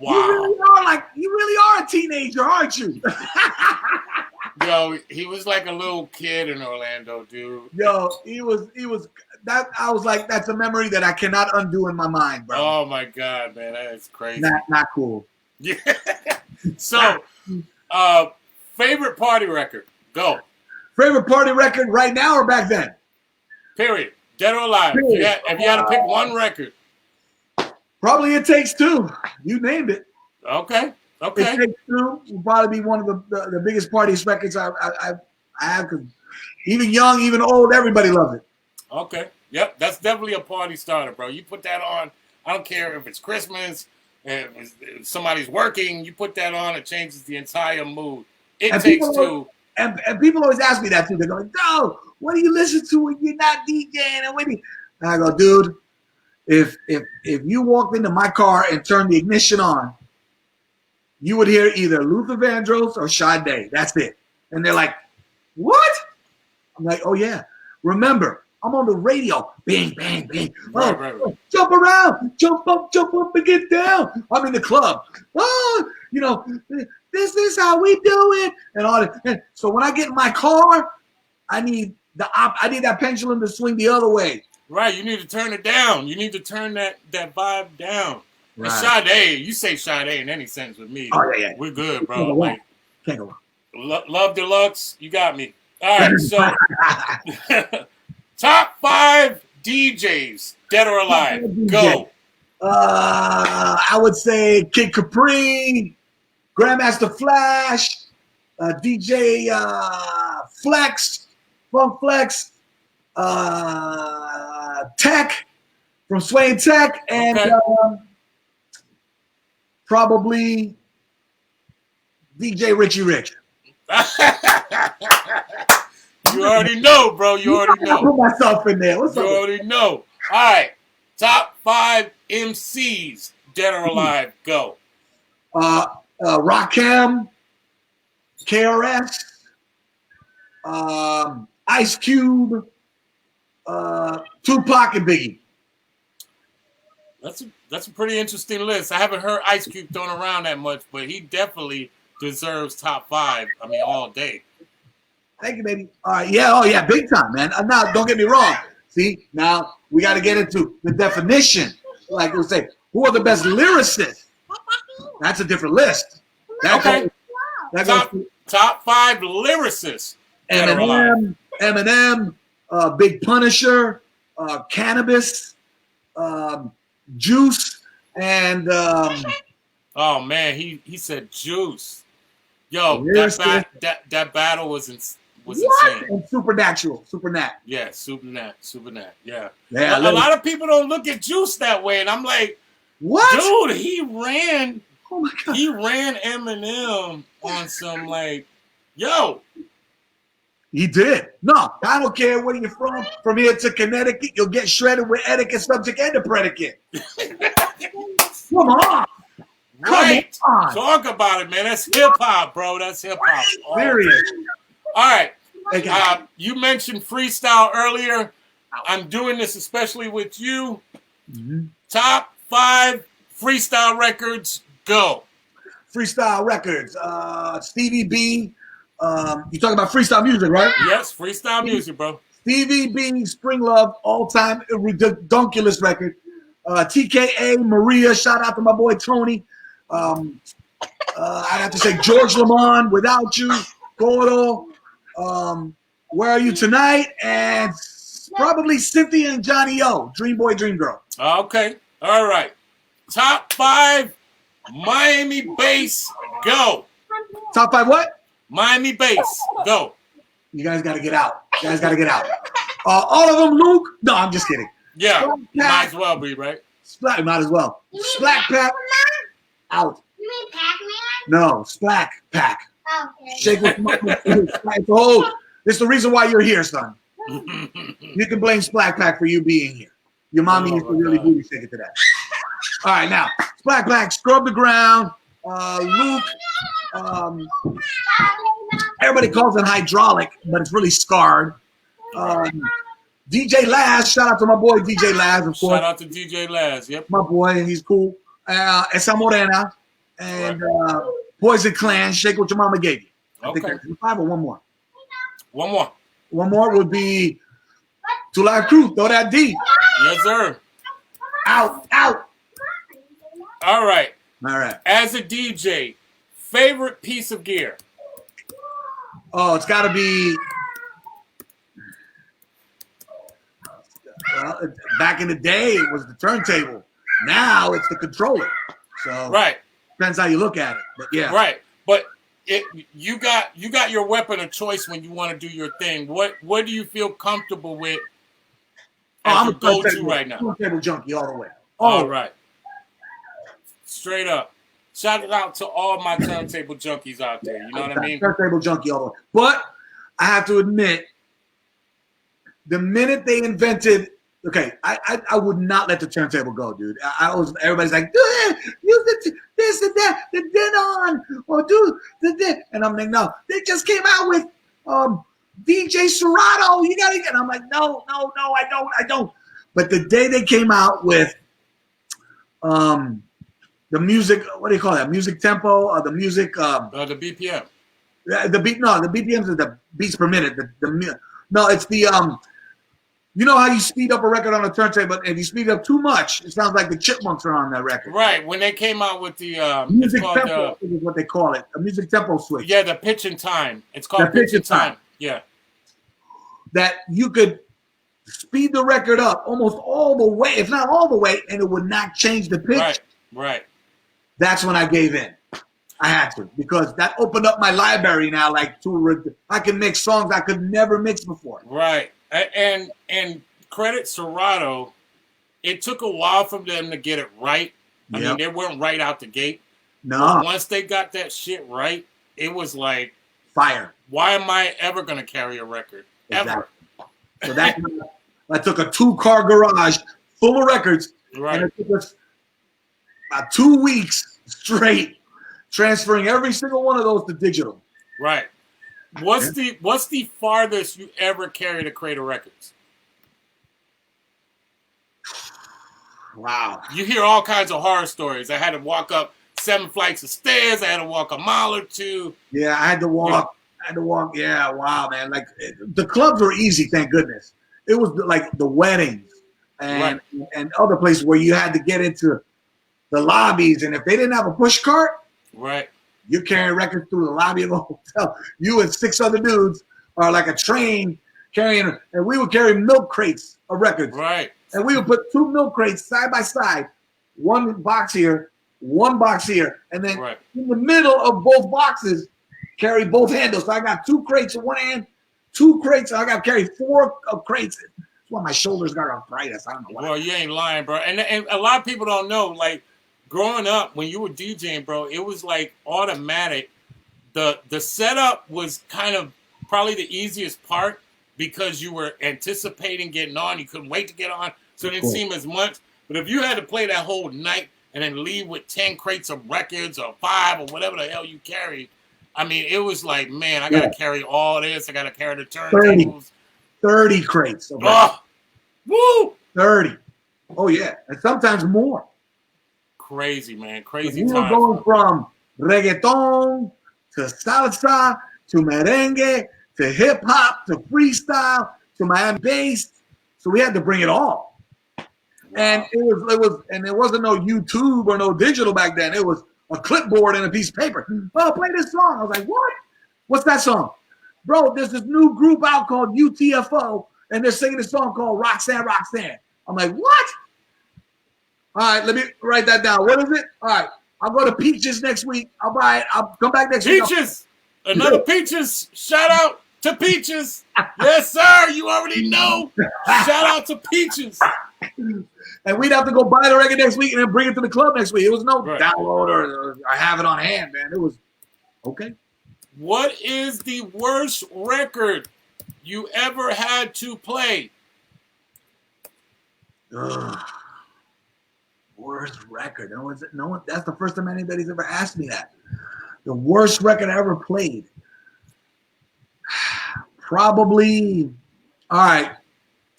Speaker 1: wow.
Speaker 2: You really are a teenager, aren't you?
Speaker 1: Yo, he was like a little kid in Orlando, dude.
Speaker 2: Yo, he was that. I was like, that's a memory that I cannot undo in my mind, bro.
Speaker 1: Oh my God, man, that's crazy.
Speaker 2: Not cool.
Speaker 1: Yeah. So, favorite party record? Go.
Speaker 2: Favorite party record right now or back then?
Speaker 1: Period. Dead or alive. If you had to pick one record.
Speaker 2: Probably It Takes Two. You named it.
Speaker 1: Okay.
Speaker 2: It Takes Two will probably be one of the biggest parties records I have. Cause even young, even old, everybody loves it.
Speaker 1: Okay. Yep. That's definitely a party starter, bro. You put that on. I don't care if it's Christmas, if somebody's working. You put that on, it changes the entire mood. It Takes Two.
Speaker 2: And people always ask me that too. They go, "No, what do you listen to when you're not DJing?" And I go, "Dude, if you walked into my car and turned the ignition on, you would hear either Luther Vandross or Sade. That's it." And they're like, "What?" I'm like, "Oh yeah. Remember, I'm on the radio. Bang, bang, bang.
Speaker 1: Right.
Speaker 2: Jump around, jump up and get down. I'm in the club. Oh, this is how we do it." And all that. And so when I get in my car, I need that pendulum to swing the other way.
Speaker 1: Right. You need to turn it down. You need to turn that vibe down.
Speaker 2: Right.
Speaker 1: And Sade, you say Sade in any sense with me.
Speaker 2: Oh yeah.
Speaker 1: We're good, bro.
Speaker 2: Can't go wrong.
Speaker 1: Love Deluxe, you got me. All right, so top 5 DJs, dead or alive. Go.
Speaker 2: I would say Kid Capri, Grandmaster Flash, DJ Flex, Funk Flex, Tech from Sway and Tech, and probably DJ Richie Rich.
Speaker 1: You already know, bro. You already know.
Speaker 2: I put myself in there.
Speaker 1: You already know. All right. Top 5 MCs, dead or alive. Go.
Speaker 2: Rakim, KRS, Ice Cube, Tupac, and Biggie.
Speaker 1: That's a pretty interesting list. I haven't heard Ice Cube thrown around that much, but he definitely deserves top 5. I mean, all day.
Speaker 2: Thank you, baby. All right, yeah, oh yeah, big time, man. Now, don't get me wrong. See, now we got to get into the definition. Like we'll say, who are the best lyricists? That's a different list.
Speaker 1: Top 5 lyricists.
Speaker 2: Eminem, Big Punisher, Cannabis, Juice, and
Speaker 1: oh man, he said Juice. Yo, that battle was insane.
Speaker 2: And Supernatural.
Speaker 1: Yeah, Supernat. Yeah.
Speaker 2: Yeah.
Speaker 1: A lot of people don't look at Juice that way, and I'm like,
Speaker 2: what?
Speaker 1: Dude, he ran Eminem on some like, yo.
Speaker 2: He did. No, I don't care where you're from. From here to Connecticut, you'll get shredded with etiquette, subject, and the predicate. Come on.
Speaker 1: Right. Talk about it, man. That's hip hop, bro. That's hip hop.
Speaker 2: Serious.
Speaker 1: All right. You mentioned freestyle earlier. I'm doing this especially with you.
Speaker 2: Mm-hmm.
Speaker 1: Top 5 freestyle records. Go.
Speaker 2: Freestyle records. Stevie B. You talking about freestyle music, right?
Speaker 1: Yes, freestyle music, bro.
Speaker 2: Stevie B. Spring Love, all-time redunculous record. TKA, Maria. Shout out to my boy Tony. I have to say George Lamond, Without You, Gordo, Where Are You Tonight, and probably Cynthia and Johnny O, Dream Boy, Dream Girl.
Speaker 1: Okay, all right. Top 5 Miami bass, go.
Speaker 2: Top 5 what?
Speaker 1: Miami bass, go.
Speaker 2: You guys got to get out. All of them, Luke? No, I'm just kidding.
Speaker 1: Yeah, might as well be, right?
Speaker 2: Might as well. Splack Pack. Out.
Speaker 3: You mean Pac-Man?
Speaker 2: No, Splack Pack.
Speaker 3: Okay.
Speaker 2: Shake with This is the reason why you're here, son. You can blame Splack Pack for you being here. Your mommy needs to really booty shake it to that. All right, now, Splack Pack, Scrub the Ground, Luke, everybody calls it Hydraulic, but it's really Scarred. DJ Laz, shout out to my boy DJ Laz, of course.
Speaker 1: Shout out to DJ Laz, yep.
Speaker 2: My boy, he's cool. Esa Morena, and Poison Clan, Shake What Your Mama Gave You. I think that's 5 or one more.
Speaker 1: One more.
Speaker 2: One more would be Two Live Crew, Throw That D.
Speaker 1: Yes, sir.
Speaker 2: Out.
Speaker 1: All right.
Speaker 2: All right.
Speaker 1: As a DJ, favorite piece of gear?
Speaker 2: Oh, it's got to be. Well, back in the day, it was the turntable. Now it's the controller. So
Speaker 1: right.
Speaker 2: Depends how you look at it. But yeah.
Speaker 1: Right. But you got your weapon of choice when you want to do your thing. What do you feel comfortable with?
Speaker 2: I'm a
Speaker 1: go-to right now.
Speaker 2: Turntable junkie all the way.
Speaker 1: All right. Straight up. Shout out to all my turntable junkies out there. You know what I mean?
Speaker 2: Turntable junkie all the way. But I have to admit, the minute they invented, I would not let the turntable go, dude. Everybody's like, dude, use this and that, the din on, or do the din. And I'm like, no, they just came out with DJ Serato. You gotta get. And I'm like, no, I don't. But the day they came out with the music, what do you call that? Music tempo or the music?
Speaker 1: The BPM.
Speaker 2: The BPMs are the beats per minute. No, it's the You know how you speed up a record on a turntable, but if you speed it up too much, it sounds like the Chipmunks are on that record.
Speaker 1: Right. When they came out with the
Speaker 2: music tempo is what they call it, a music tempo switch.
Speaker 1: Yeah, the pitch and time. It's called pitch and time. Yeah.
Speaker 2: That you could speed the record up almost all the way, if not all the way, and it would not change the pitch.
Speaker 1: Right.
Speaker 2: That's when I gave in. I had to, because that opened up my library now. I can mix songs I could never mix before.
Speaker 1: Right. And credit Serato, it took a while for them to get it right. I mean, they weren't right out the gate.
Speaker 2: No.
Speaker 1: But once they got that shit right, it was like
Speaker 2: fire.
Speaker 1: Why am I ever gonna carry a record?
Speaker 2: Exactly. Ever. So I took a 2-car garage full of records, and it took us about 2 weeks straight transferring every single one of those to digital.
Speaker 1: Right. What's the farthest you ever carried a crate of records?
Speaker 2: Wow.
Speaker 1: You hear all kinds of horror stories. I had to walk up 7 flights of stairs. I had to walk a mile or two.
Speaker 2: Yeah, I had to walk. Yeah, wow, man. Like, the clubs were easy, thank goodness. It was like the weddings and other places where you had to get into the lobbies, and if they didn't have a push cart,
Speaker 1: right,
Speaker 2: you're carrying records through the lobby of a hotel. You and 6 other dudes or like a train carrying, and we would carry milk crates of records.
Speaker 1: Right.
Speaker 2: And we would put 2 milk crates side by side, one box here, and then in the middle of both boxes, carry both handles. So I got 2 crates in one hand, 2 crates. So I got to carry 4 crates. That's why my shoulders got arthritis. I don't know why.
Speaker 1: Well, you ain't lying, bro. And a lot of people don't know, like, growing up, when you were DJing, bro, it was like automatic. The setup was kind of probably the easiest part because you were anticipating getting on. You couldn't wait to get on, so it didn't seem as much. But if you had to play that whole night and then leave with 10 crates of records or 5 or whatever the hell you carried, I mean, it was like, man, I got to carry all this. I got to carry the turntables.
Speaker 2: 30 crates.
Speaker 1: Oh, woo!
Speaker 2: 30. Oh, yeah. And sometimes more.
Speaker 1: Crazy, man. Crazy
Speaker 2: We were
Speaker 1: times.
Speaker 2: going from reggaeton to salsa to merengue to hip hop to freestyle to Miami bass. So we had to bring it all. Wow. And there wasn't no YouTube or no digital back then. It was a clipboard and a piece of paper. Oh, play this song. I was like, what? What's that song? Bro, there's this new group out called UTFO, and they're singing this song called Roxanne, Roxanne. I'm like, what? All right, let me write that down. What is it? All right, I'll go to Peaches next week. I'll buy it. I'll come back next week.
Speaker 1: Peaches! Another Peaches. Shout out to Peaches. Yes, sir. You already know. Shout out to Peaches.
Speaker 2: And we'd have to go buy the record next week and then bring it to the club next week. It was no download or I have it on hand, man. It was okay.
Speaker 1: What is the worst record you ever had to play?
Speaker 2: Worst record. No one. That's the first time anybody's ever asked me that. The worst record I ever played. Probably. All right.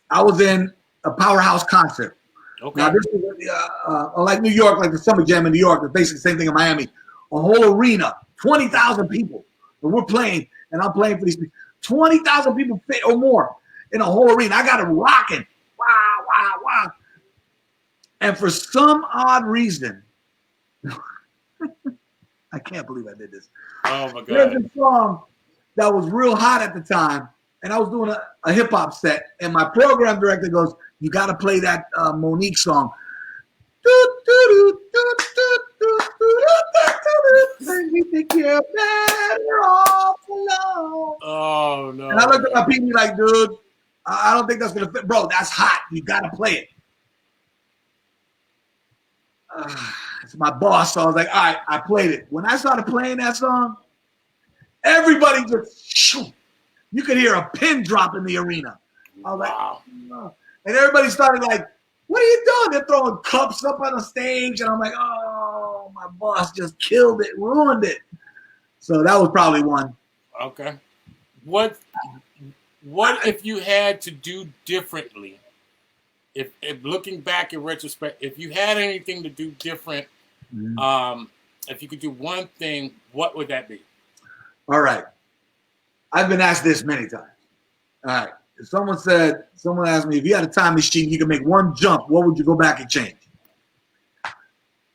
Speaker 2: I was in a Powerhouse concert.
Speaker 1: Okay.
Speaker 2: Now this is like New York, like the Summer Jam in New York. It's basically the same thing in Miami. A whole arena, 20,000 people, and we're playing, and I'm playing for these people. 20,000 people or more in a whole arena. I got it rocking. Wow, wow, wow. And for some odd reason, I can't believe I did this.
Speaker 1: Oh my God.
Speaker 2: There's a song that was real hot at the time, and I was doing a hip hop set, and my program director goes, "You got to play that Monique song." You think you're better off alone.
Speaker 1: Oh no.
Speaker 2: And I looked at my people like, dude, I don't think that's gonna fit, bro. That's hot. You got to play it. It's my boss, so I was like, all right, I played it. When I started playing that song, everybody just shoot. You could hear a pin drop in the arena. I was like, oh. And everybody started like, what are you doing? They're throwing cups up on the stage, and I'm like, oh, my boss just killed it, ruined it. So that was probably one.
Speaker 1: Okay. What if you had to do differently? If looking back in retrospect, if you had anything to do different, if you could do one thing, what would that be?
Speaker 2: All right. I've been asked this many times. All right. If someone asked me, if you had a time machine, you could make one jump, what would you go back and change?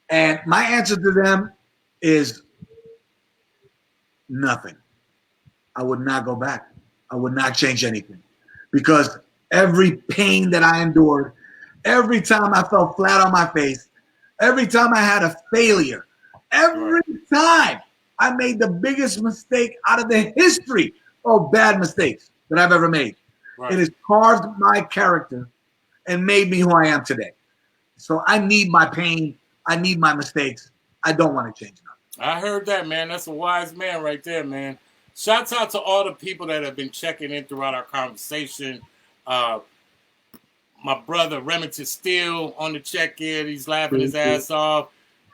Speaker 2: And my answer to them is nothing. I would not go back. I would not change anything. Because every pain that I endured, every time I fell flat on my face, every time I had a failure, every time I made the biggest mistake out of the history of bad mistakes that I've ever made. Right. It has carved my character and made me who I am today. So I need my pain. I need my mistakes. I don't want to change nothing.
Speaker 1: I heard that, man. That's a wise man right there, man. Shouts out to all the people that have been checking in throughout our conversation. My brother Remington Steele on the check-in. He's laughing his ass off.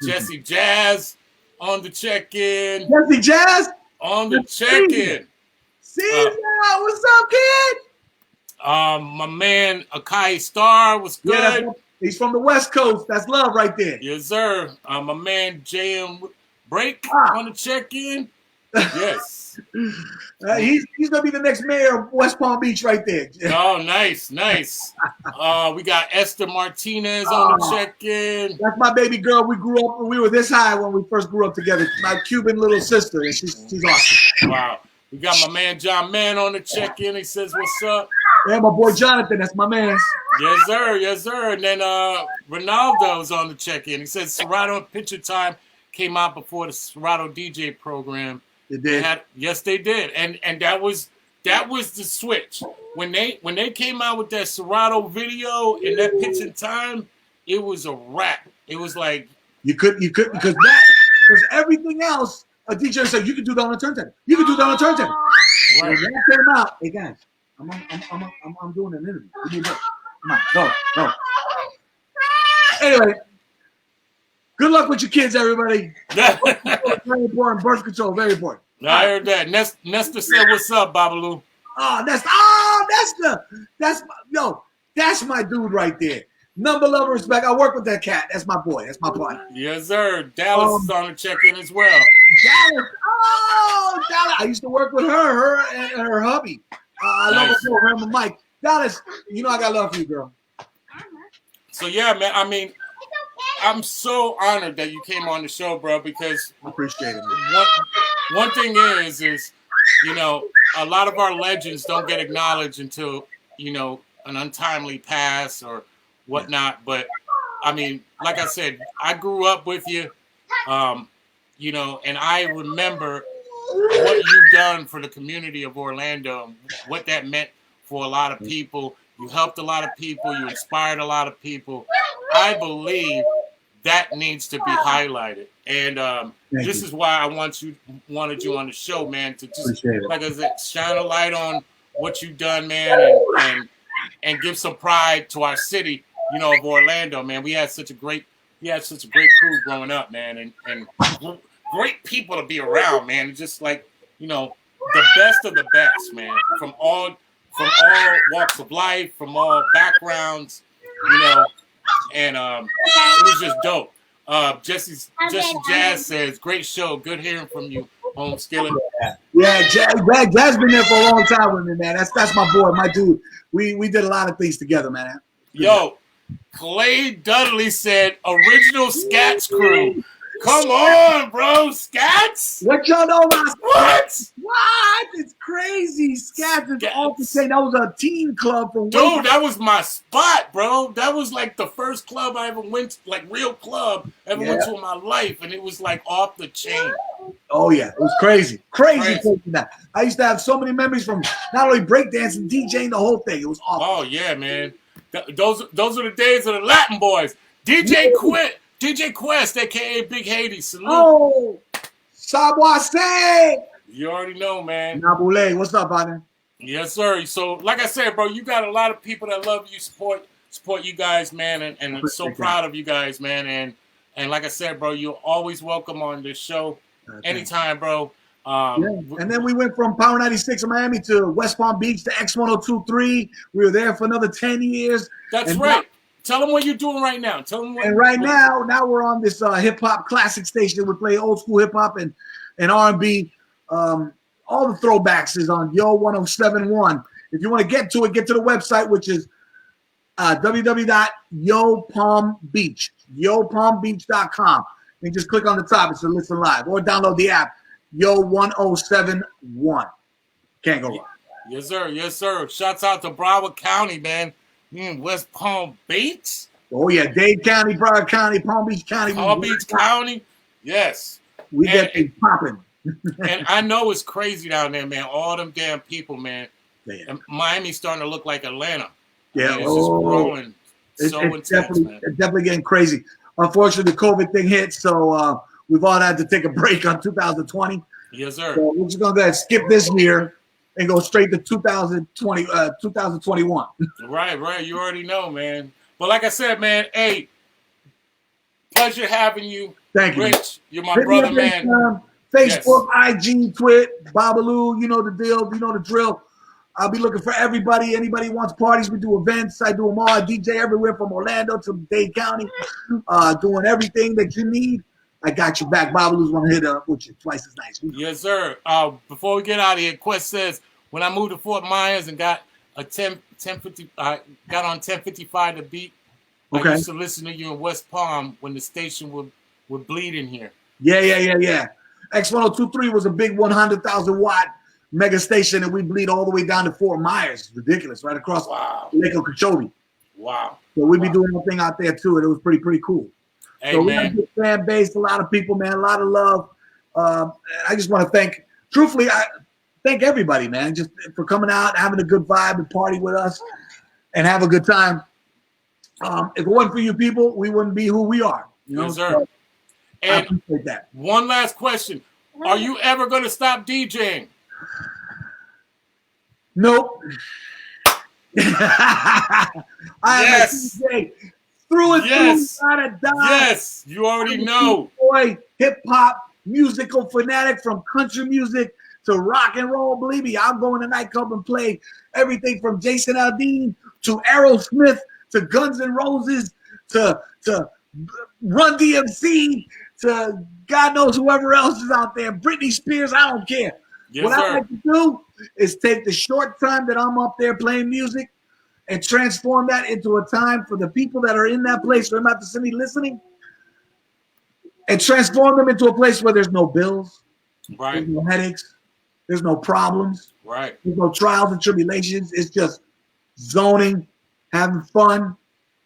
Speaker 1: Jesse Jazz on the check-in.
Speaker 2: Jesse Jazz?
Speaker 1: On the check-in.
Speaker 2: Caesar, what's up, kid?
Speaker 1: My man Akai Star was good. Yeah,
Speaker 2: he's from the West Coast. That's love right there.
Speaker 1: Yes, sir. My man JM Break on the check-in. Yes.
Speaker 2: He's gonna be the next mayor of West Palm Beach right there.
Speaker 1: Oh, nice. We got Esther Martinez on the check-in.
Speaker 2: That's my baby girl. We were this high when we first grew up together. My Cuban little sister, and she's awesome.
Speaker 1: Wow. We got my man John Mann on the check-in. He says, "What's up?"
Speaker 2: Yeah, my boy Jonathan, that's my man.
Speaker 1: Yes, sir. Yes, sir. And then Ronaldo's on the check-in. He says Serato Picture Time came out before the Serato DJ program.
Speaker 2: It did.
Speaker 1: Yes, they did. And that was the switch. When they came out with that Serato video and that Picture Time, it was a wrap. It was like
Speaker 2: you could because everything else a DJ said you could do that on a turntable. You could do that on a turntable. Right. When that came out, hey guys, I'm doing an interview. We need to come on, go. Anyway, good luck with your kids, everybody. Very important. Birth control, very important.
Speaker 1: I heard that. Nestor said, "What's up, Babalu?"
Speaker 2: That's my dude right there. Number love and respect. I work with that cat. That's my boy. That's my partner.
Speaker 1: Yes, sir. Dallas is on the check-in as well.
Speaker 2: Dallas. I used to work with her and her hubby. I love her. Remember Mike. Dallas, you know I got love for you, girl.
Speaker 1: So yeah, man. I mean, I'm so honored that you came on the show, bro. Because
Speaker 2: I appreciate it.
Speaker 1: One thing is you know, a lot of our legends don't get acknowledged until, you know, an untimely pass or whatnot. But I mean, like I said, I grew up with you, you know, and I remember what you've done for the community of Orlando, what that meant for a lot of people. You helped a lot of people. You inspired a lot of people. I believe that needs to be highlighted. And this is why I wanted you on the show, man, to just, like I said, shine a light on what you've done, man, and give some pride to our city, you know, of Orlando, man. We had such a great crew growing up, man, and great people to be around, man. Just like, you know, the best of the best, man, from all walks of life, from all backgrounds, you know, and it was just dope. Jesse Jazz says, "Great show, good hearing from you, Home Skillet."
Speaker 2: Yeah, Jazz been there for a long time with me, man. That's my boy, my dude. We did a lot of things together, man.
Speaker 1: Yo, Clay Dudley said, "Original Scats crew." Come on, bro, Scats.
Speaker 2: What y'all know about
Speaker 1: What?
Speaker 2: It's crazy. Scats is all the same. That was a teen club for
Speaker 1: dude. That was my spot, bro. That was like the first club I ever went to, like real club I ever went to in my life, and it was like off the chain.
Speaker 2: Oh yeah, it was crazy. That. I used to have so many memories from not only breakdancing, DJing, the whole thing. It was awesome.
Speaker 1: Oh yeah, man. Those are the days of the Latin boys. DJ Quest, aka Big Haiti. Salute.
Speaker 2: Oh, Saboise.
Speaker 1: You already know, man.
Speaker 2: Nabule, what's up, partner?
Speaker 1: Yes, sir. So, like I said, bro, you got a lot of people that love you, support you guys, man, and I'm so proud of you guys, man. And like I said, bro, you're always welcome on this show anytime, bro.
Speaker 2: And then we went from Power 96 in Miami to West Palm Beach to X1023. We were there for another 10 years.
Speaker 1: That's right. Tell them what you're doing right now. Tell them what.
Speaker 2: And now we're on this hip hop classic station. We play old school hip hop and R&B. All the throwbacks is on Yo 1071. If you want to get to the website, which is yopalmbeach.com. And just click on the top. It's a listen live, or download the app Yo 1071. Can't go wrong.
Speaker 1: Yes, sir. Yes, sir. Shouts out to Broward County, man. West Palm Beach.
Speaker 2: Oh yeah, Dade County, Broward County, Palm Beach County.
Speaker 1: Palm Beach County. Yes.
Speaker 2: We get things popping.
Speaker 1: And I know it's crazy down there, man. All them damn people, man. Yeah. And Miami's starting to look like Atlanta.
Speaker 2: Yeah,
Speaker 1: it's just growing so intense, man.
Speaker 2: It's definitely getting crazy. Unfortunately, the COVID thing hit, so we've all had to take a break on 2020.
Speaker 1: Yes, sir.
Speaker 2: So we're just gonna go ahead and skip this year and go straight to 2021.
Speaker 1: Right. You already know, man. But like I said, man, hey, pleasure having you.
Speaker 2: Thank you.
Speaker 1: Rich, you're my brother, man.
Speaker 2: Facebook, IG, Twit, Babalu, you know the deal, you know the drill. I'll be looking for everybody. Anybody who wants parties, we do events. I do them all. I DJ everywhere from Orlando to Dade County, doing everything that you need. I got you back. Babalu's want to hit up with you twice as nice.
Speaker 1: Yes, sir. Before we get out of here, Quest says, when I moved to Fort Myers and got a 1050, got on 1055 to beat. I used to listen to you in West Palm when the station would bleed in here.
Speaker 2: Yeah. X1023 was a big 100,000 watt mega station, and we bleed all the way down to Fort Myers. It's ridiculous, right across Lake Okeechobee.
Speaker 1: Wow.
Speaker 2: So we be doing our thing out there too, and it was pretty cool.
Speaker 1: Hey,
Speaker 2: so we
Speaker 1: man.
Speaker 2: got a good fan base, a lot of people, man, a lot of love. I just want to thank, truthfully, I thank everybody, man, just for coming out, having a good vibe and party with us, and have a good time. If it wasn't for you people, we wouldn't be who we are. You know,
Speaker 1: yes, sir.
Speaker 2: So
Speaker 1: and
Speaker 2: I appreciate that.
Speaker 1: One last question: are you ever going to stop DJing?
Speaker 2: Nope. I am a DJ through and through, not a die.
Speaker 1: Yes, you already know.
Speaker 2: Boy, hip hop, musical fanatic from country music to rock and roll. Believe me, I'm going to nightclub and play everything from Jason Aldean to Aerosmith to Guns N' Roses to Run DMC to God knows whoever else is out there. Britney Spears, I don't care.
Speaker 1: Yes,
Speaker 2: what
Speaker 1: sir.
Speaker 2: I like to do is take the short time that I'm up there playing music and transform that into a time for the people that are in that place or in that vicinity listening, and transform them into a place where there's no bills,
Speaker 1: right?
Speaker 2: There's no headaches, there's no problems,
Speaker 1: right?
Speaker 2: There's no trials and tribulations. It's just zoning, having fun,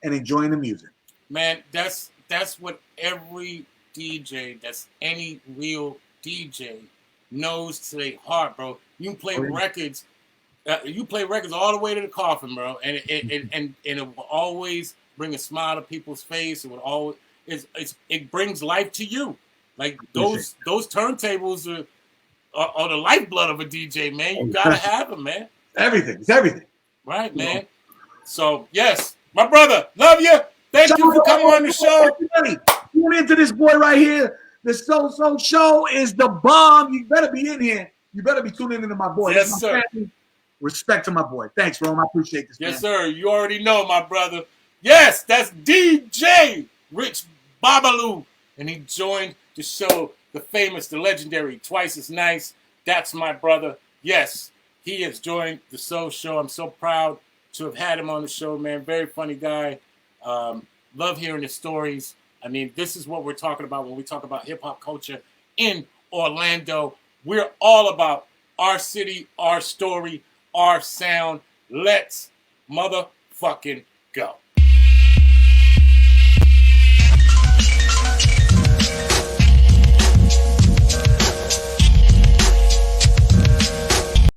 Speaker 2: and enjoying the music.
Speaker 1: Man, that's what every DJ, that's any real DJ knows to their heart, bro. You can play records. You play records all the way to the coffin, bro, and it will always bring a smile to people's face. It would always it brings life to you. Like those turntables are the lifeblood of a DJ, man. You gotta have them, man.
Speaker 2: Everything, it's everything.
Speaker 1: Right, man. So yes, my brother, love you. Thank you for coming on the show.
Speaker 2: Everybody, tune into this boy right here. The So Show is the bomb. You better be in here. You better be tuning into my boy.
Speaker 1: Yes, sir.
Speaker 2: Family. Respect to my boy. Thanks, Rome. I appreciate this.
Speaker 1: Yes, sir. You already know, my brother. Yes, that's DJ Rich Babalu. And he joined the show, the famous, the legendary, Twice as Nice. That's my brother. Yes, he has joined the Soul Show. I'm so proud to have had him on the show, man. Very funny guy. Love hearing his stories. I mean, this is what we're talking about when we talk about hip-hop culture in Orlando. We're all about our city, our story, our sound. Let's motherfucking go.